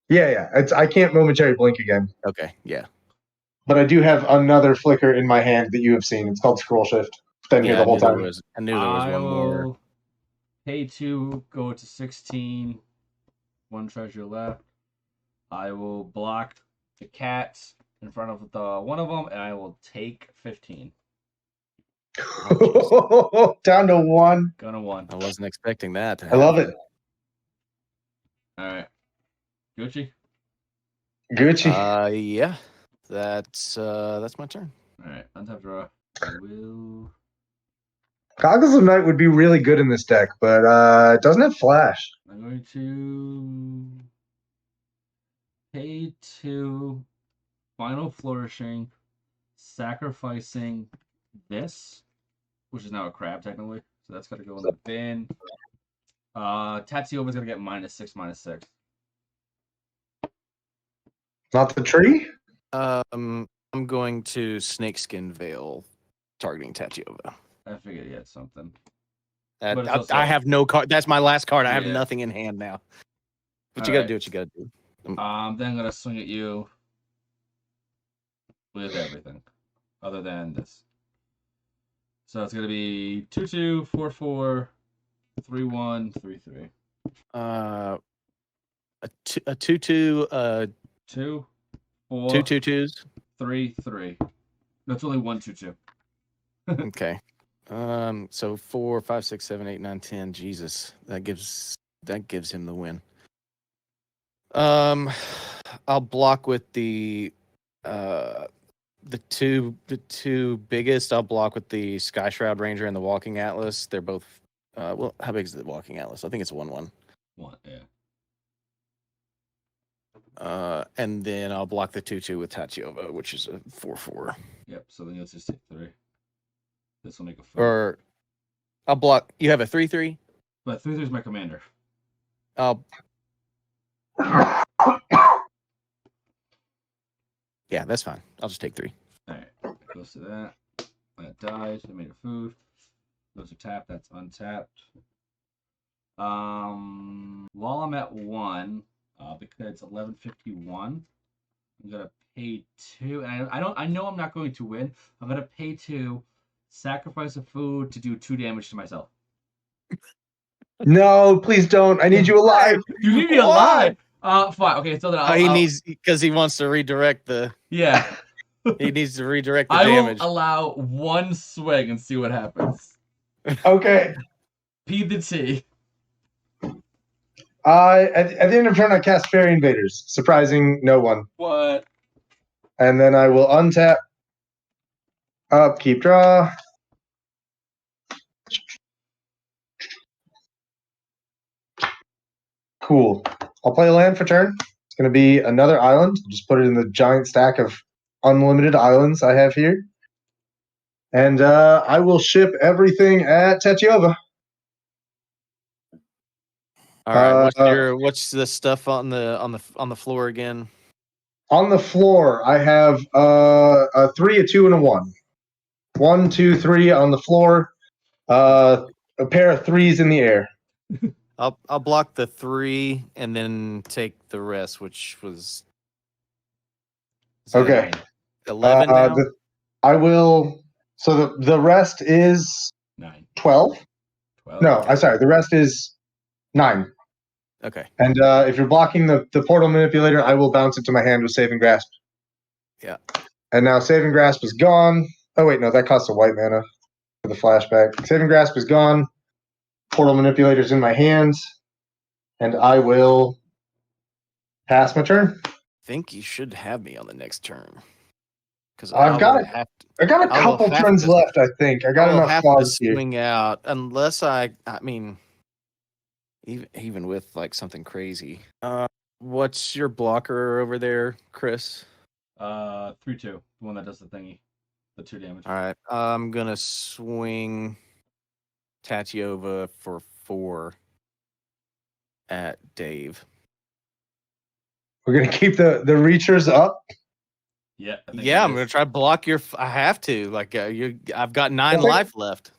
Yeah. I can't momentary blink again. Okay, yeah. But I do have another flicker in my hand that you have seen. It's called Scroll Shift. It's been here the whole time. I knew there was one more. Pay 2, go to 16. 1 treasure left. I will block the cats in front of the one of them, and I will take 15. Down to 1. Gonna 1. I wasn't expecting that. I love it. All right. Gucci? Gucci. Yeah. That's my turn. All right. Untap draw. I will. Goggles of Night would be really good in this deck, but it doesn't have Flash. I'm going to pay 2 Final Flourishing, sacrificing this, which is now a crab technically, so that's got to go in the bin. Tatsuova's gonna get -6/-6. Not the tree? I'm going to Snakeskin Veil, targeting Tatiova. I figured he had something. I, But it's also- I have no card. That's my last card. I have Yeah. nothing in hand now. But you All gotta right. do what you gotta do. Then I'm gonna swing at you with everything, other than this. So it's gonna be 2/2, 4/4, 3/1, 3/3. A 2/2, 2, 4, 2 2/2s. 3, 3. No, it's only 1, 2, 2. Okay. So 4, 5, 6, 7, 8, 9, 10. Jesus, that gives him the win. I'll block with the two biggest. I'll block with the Sky Shroud Ranger and the Walking Atlas. They're both. Well, how big is the Walking Atlas? I think it's 1/1. 1, yeah. And then I'll block the 2/2 with Tatiova, which is a 4/4. Yep. So then let's just take 3. This will make a 4. Or I'll block. You have a 3/3. But 3/3 is my commander. Yeah, that's fine. I'll just take 3. All right. Goes to that. That dies. I made a food. Those are tapped. That's untapped. While I'm at 1, because it's 11:51, I'm gonna pay 2, and I know I'm not going to win. I'm gonna pay 2, sacrifice a food to do 2 damage to myself. No, please don't. I need you alive. You need me alive. Fine. Okay, so then He needs, because he wants to redirect the. Yeah. He needs to redirect the I damage. will allow 1 swing and see what happens. Okay. P the T. At the end of turn, I cast Fairy Invaders, surprising no one. What? And then I will untap, upkeep, draw. Cool. I'll play a land for turn. It's going to be another island. Just put it in the giant stack of unlimited islands I have here. And I will ship everything at Tatiova. All right. What's the stuff on the floor again? On the floor, I have a 3, a 2, and a 1. 1, 2, 3 on the floor. A pair of 3s in the air. I'll block the 3 and then take the rest, which was Okay. 11 now. I will. So the rest is 9. 12. 12. No, I'm sorry. The rest is 9. Okay. And if you're blocking the portal manipulator, I will bounce it to my hand with Saving Grasp. Yeah. And now Saving Grasp is gone. Oh wait, no, that costs a white mana for the flashback. Saving Grasp is gone. Portal manipulator's in my hands, and I will pass my turn. I think you should have me on the next turn. Because I got a couple turns left, I think. I got enough claws here. Swing out unless I mean, even with like something crazy. What's your blocker over there, Chris? 3/2. The one that does the thingy. The 2 damage. All right. I'm gonna swing Tatiova for 4 at Dave. We're gonna keep the reachers up. Yeah. Yeah, I'm gonna try to block your. I have to. Like I've got 9 Okay. life left.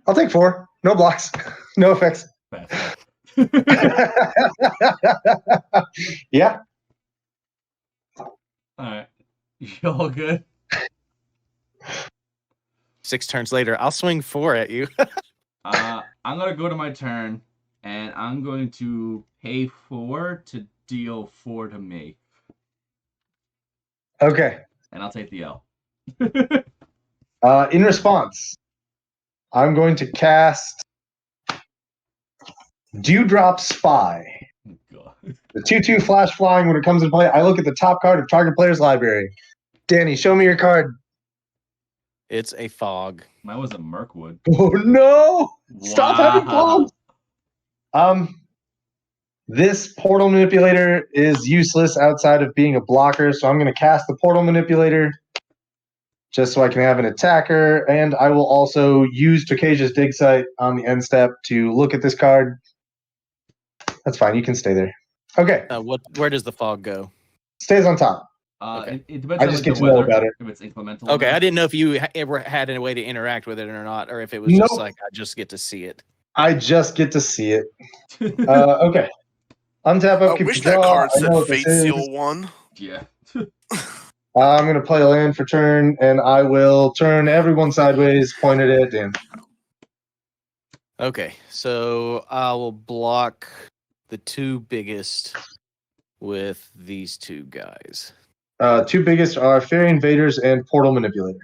I'll take 4. No blocks. No effects. Yeah. All right. You all good? 6 turns later, I'll swing 4 at you. I'm gonna go to my turn, and I'm going to pay 4 to deal 4 to me, Okay. and I'll take the L. In response, I'm going to cast Dewdrop Spy. God. The 2/2 flash flying when it comes into play. I look at the top card of target player's library. Danny, show me your card. It's a fog. Mine was a Mirkwood. Oh no! Stop having Wow. fog. This portal manipulator is useless outside of being a blocker, so I'm going to cast the portal manipulator just so I can have an attacker, and I will also use Takesia's dig site on the end step to look at this card. That's fine. You can stay there. Okay. Where does the fog go? Stays on top. Okay. It depends I on just like, get the to know weather. about it. If it's inclemental. Okay, I enough. didn't know if you ever had a way to interact with it or not, or if it was Nope. just like I just get to see it. I just get to see it. Okay. Untap, I upkeep, wish that draw. card I said know what this Fate is. Seal 1. Yeah. I'm going to play a land for turn, and I will turn everyone sideways, pointed at Dan. Okay, so I will block the two biggest with these two guys. Two biggest are Fairy Invaders and Portal Manipulator.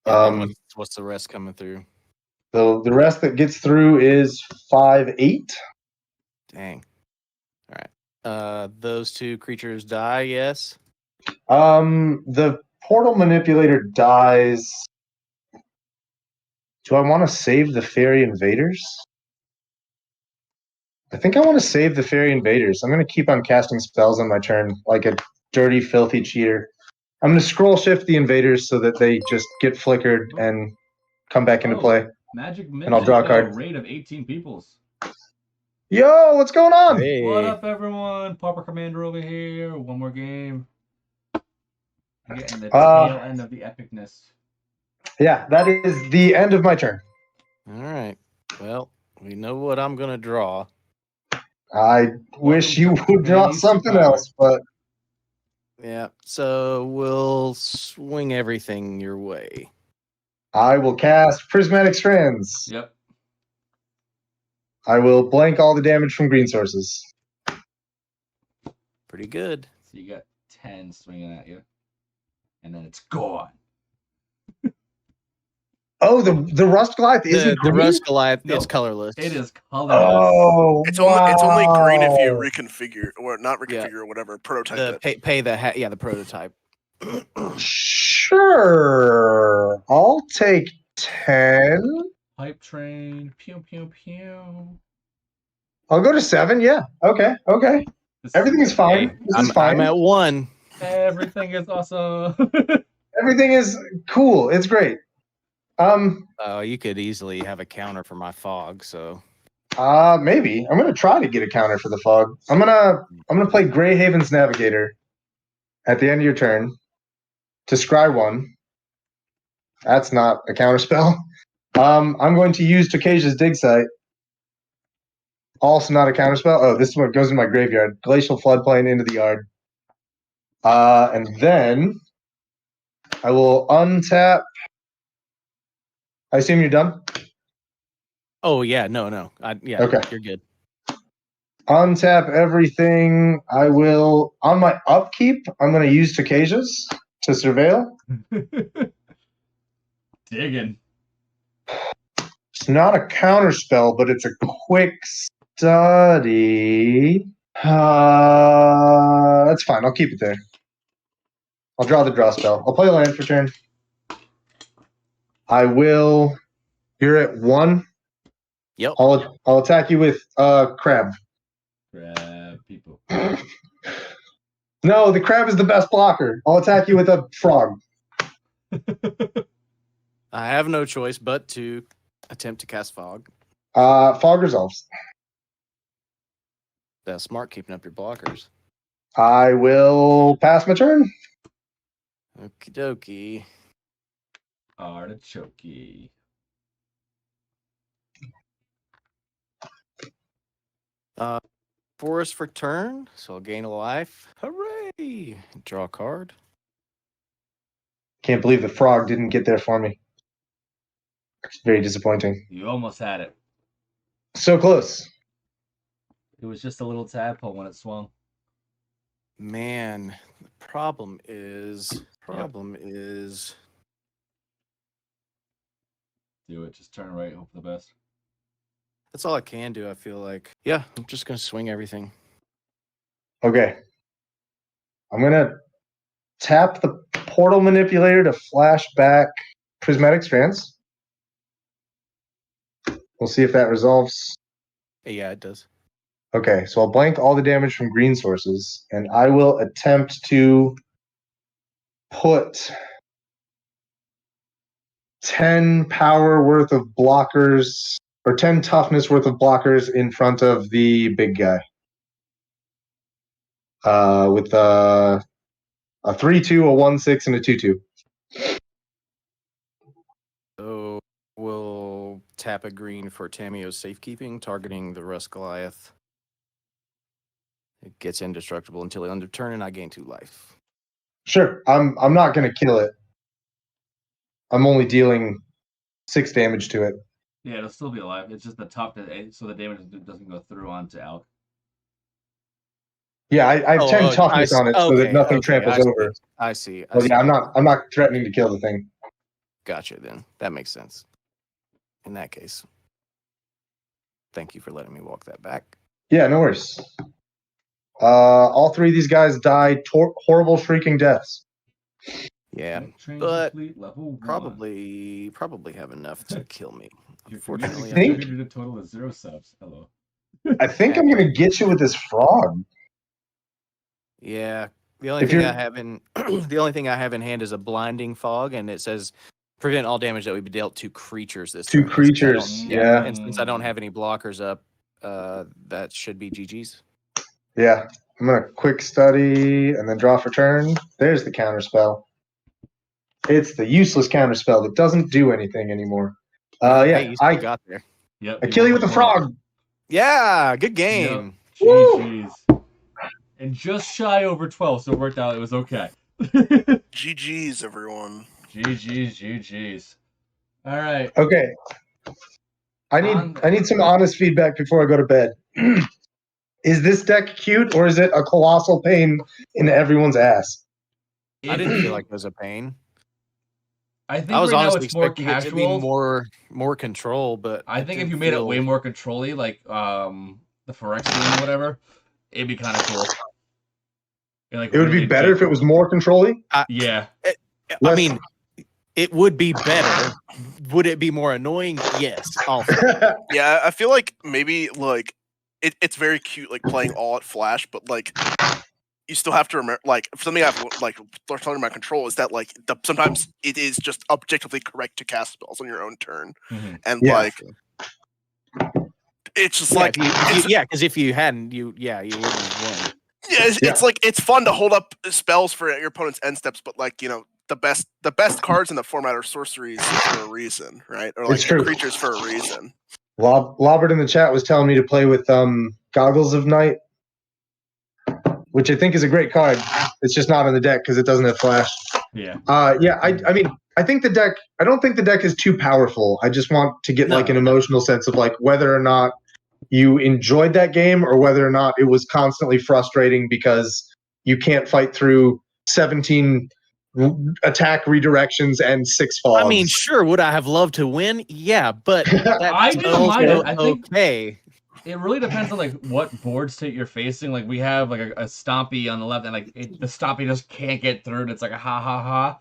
And what's the rest coming through? So the rest that gets through is 5/8. Dang. All right. Those two creatures die, yes? The Portal Manipulator dies. Do I want to save the Fairy Invaders? I think I want to save the Fairy Invaders. I'm going to keep on casting spells on my turn like a dirty, filthy cheater. I'm going to scroll shift the Invaders so that they just get flickered and come back into play. Magic And I'll draw a card. rate of 18 peoples. Yo, what's going on? Hey. What up, everyone? Pauper Commander over here. One more game. I'm getting the tail end of the epicness. Yeah, that is the end of my turn. All right. Well, we know what I'm going to draw. I wish you would draw something else, but Yeah, so we'll swing everything your way. I will cast Prismatic Strands. Yep. I will blank all the damage from green sources. Pretty good. So you got 10 swinging at you. And then it's gone. Oh, the Rust Goliath isn't The green? Rust Goliath No, is colorless. It is colorless. Oh, It's only green if you wow. reconfigure, or not reconfigure, or whatever, prototype it. Pay the prototype. Sure. I'll take 10. Pipe train. Pew, pew, pew. I'll go to 7. Yeah. Okay. Everything is fine. This is fine. I'm at 1. Everything is awesome. Everything is cool. It's great. You could easily have a counter for my fog, so Maybe. I'm gonna try to get a counter for the fog. I'm gonna play Grey Haven's Navigator at the end of your turn to scry 1. That's not a counter spell. I'm going to use Takesia's Dig Site. Also not a counter spell. Oh, this is what goes in my graveyard. Glacial Floodplain into the yard. And then I will untap. I assume you're done? Oh yeah, no. Yeah, Okay. you're good. Untap everything. I will, on my upkeep, I'm going to use Takesia's to surveil. Digging. It's not a counter spell, but it's a quick study. That's fine. I'll keep it there. I'll draw the draw spell. I'll play a land for turn. I will. You're at 1. Yep. I'll attack you with crab. Crab people. No, the crab is the best blocker. I'll attack you with a frog. I have no choice but to attempt to cast fog. Fog resolves. That's smart, keeping up your blockers. I will pass my turn. Okie dokie. Artichoke. Forest for turn, so I'll gain a life. Hooray! Draw a card. Can't believe the frog didn't get there for me. It's very disappointing. You almost had it. So close. It was just a little tadpole when it swung. Man, the problem is Do it. Just turn right. Hope for the best. that's all I can do, I feel like. Yeah, I'm just gonna swing everything. Okay. I'm going to tap the Portal Manipulator to flash back Prismatic Strands. We'll see if that resolves. Yeah, it does. Okay, so I'll blank all the damage from green sources, and I will attempt to put 10 power worth of blockers, or 10 toughness worth of blockers in front of the big guy. With a 3/2, a 1/6, and a 2/2. So we'll tap a green for Tamio's safekeeping, targeting the Rust Goliath. It gets indestructible until end of turn, and I gain 2 life. Sure, I'm not going to kill it. I'm only dealing 6 damage to it. Yeah, it'll still be alive. It's just the toughness, so the damage doesn't go through onto Alk. Yeah, I have 10 toughness on it, so that nothing tramples over. I see. Well, yeah, I'm not threatening to kill the thing. Gotcha. Then that makes sense. In that case, thank you for letting me walk that back. Yeah, no worries. All 3 of these guys died horrible shrieking deaths. Yeah, Train but complete, level 1. probably have enough to kill me. Unfortunately, I think a total of 0 subs. Hello. I think I'm going to get you with this frog. Yeah, the only thing I have in the only thing I have in hand is a blinding fog, and it says prevent all damage that would be dealt to creatures this turn. Creatures, yeah. And since I don't have any blockers up, that should be GG's. Yeah, I'm going to quick study and then draw for turn. There's the counterspell. It's the useless counterspell that doesn't do anything anymore. Hey, you still got there. Yep. I kill you with the frog. Yeah, good game. Yep. GG's. And just shy over 12, so it worked out. It was okay. GG's, everyone. GG's. All right. Okay. I need some honest feedback before I go to bed. Is this deck cute, or is it a colossal pain in everyone's ass? I didn't feel like it was a pain. I think I was right now honestly it's more expecting it to be casual. more control, but I think if you made it way more control-y, like the Phyrexian or whatever, it'd be kind of cool. Like it would be better if it was more control-y? Yeah. I mean, it would be better. Would it be more annoying? Yes. Also. Yeah, I feel like maybe like it's very cute, like playing all at flash, but like you still have to remember, like something I've like learned my control is that like sometimes it is just objectively correct to cast spells on your own turn, and like it's just like because if you hadn't, you wouldn't have won. Yeah, it's like it's fun to hold up spells for your opponent's end steps, but like the best cards in the format are sorceries for a reason, right? Or like the creatures for a reason. Lobert in the chat was telling me to play with Goggles of Night, which I think is a great card. It's just not in the deck because it doesn't have flash. Yeah. I mean, I think the deck. I don't think the deck is too powerful. I just want to get like an emotional sense of like whether or not you enjoyed that game or whether or not it was constantly frustrating because you can't fight through 17 attack redirections and 6 fogs. I mean, sure, would I have loved to win? Yeah, but that's I didn't mind it. I think okay. It really depends on like what board state you're facing. Like we have like a Stompy on the left, and like the Stompy just can't get through, and it's like a ha ha ha.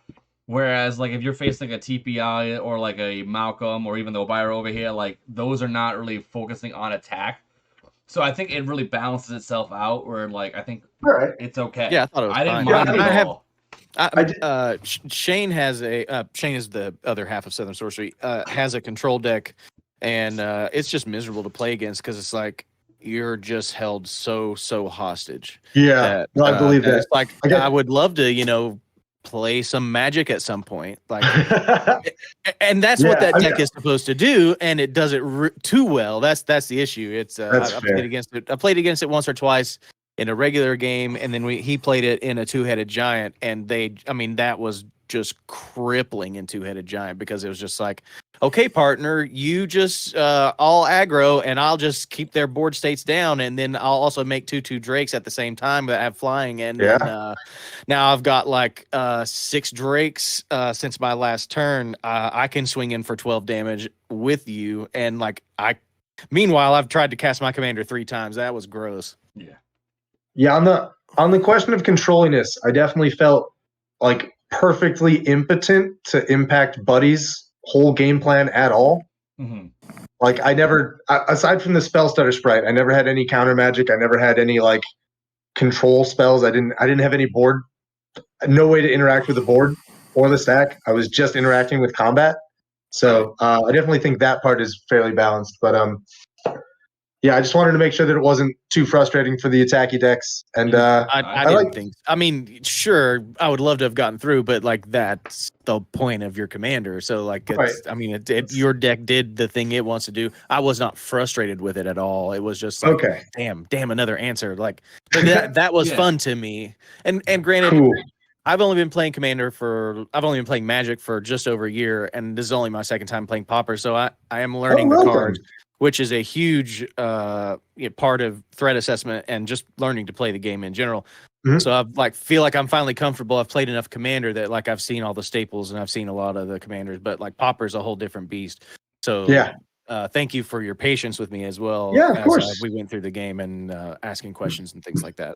Whereas like if you're facing a TPI or like a Malcolm or even the Obira over here, like those are not really focusing on attack. So I think it really balances itself out. Where like I think it's okay. Yeah, I thought it was I didn't fine. mind it at all. Shane has Shane is the other half of Southern Sorcery. Has a control deck, and it's just miserable to play against because it's like you're just held so hostage. Yeah, I believe that. It's like I would love to play some Magic at some point, like, and that's what that deck is supposed to do, and it does it too well. That's the issue. It's I played against it. I played against it once or twice in a regular game, and then he played it in a 2-headed giant, and that was just crippling in 2-headed giant because it was just like, okay, partner, you just all aggro, and I'll just keep their board states down, and then I'll also make 2/2 Drakes at the same time that have flying, and then, now I've got like 6 Drakes since my last turn. I can swing in for 12 damage with you, and like meanwhile, I've tried to cast my commander 3 times. That was gross. Yeah, on the question of controlliness, I definitely felt like perfectly impotent to impact Buddy's whole game plan at all. Mm-hmm. Like I never, aside from the spell stutter sprite, I never had any counter magic. I never had any like control spells. I didn't have any board, no way to interact with the board or the stack. I was just interacting with combat. So I definitely think that part is fairly balanced. But yeah, I just wanted to make sure that it wasn't too frustrating for the attacky decks. And I didn't think. I mean, sure, I would love to have gotten through, but like that's the point of your commander. So like, it's, Right. I mean, your deck did the thing it wants to do. I was not frustrated with it at all. It was just like, okay, damn, another answer. Like, but that was Yeah. fun to me. And granted, cool. I've only been playing playing Magic for just over a year, and this is only my second time playing Pauper. So I am learning the well cards, done. which is a huge part of threat assessment and just learning to play the game in general. Mhm. So I feel like I'm finally comfortable. I've played enough Commander that like I've seen all the staples and I've seen a lot of the commanders, but like Pauper's a whole different beast. So Yeah. thank you for your patience with me as well. Yeah, of as, course. we went through the game and asking questions and things like that.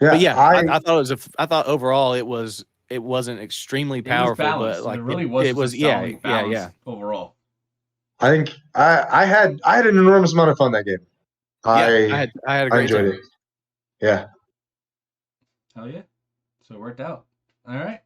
Yeah, But yeah, I I thought I thought overall it wasn't extremely It was powerful, balanced. but like It really was. it just was a yeah, solid yeah, balance yeah. overall. I think I had an enormous amount of fun that game. I had a great enjoyed time. it. Yeah. Hell yeah! So it worked out. All right,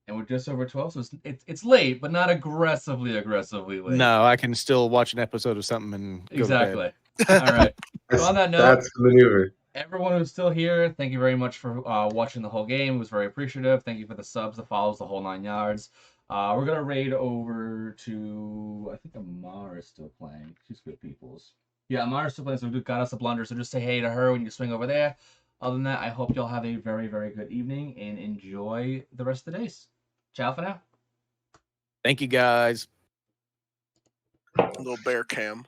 and we're just over 12, so it's late, but not aggressively late. No, I can still watch an episode of something and go to bed. Exactly. All right. So on that note, That's the maneuver. everyone who's still here, thank you very much for watching the whole game. It was very appreciative. Thank you for the subs, the follows, the whole 9 yards. We're gonna raid over to, I think Amara is still playing. She's good peoples. Yeah, Amara's still playing, so we got us a blunder. So just say hey to her when you swing over there. Other than that, I hope y'all have a very, very good evening and enjoy the rest of the days. Ciao for now. Thank you guys. Little bear cam.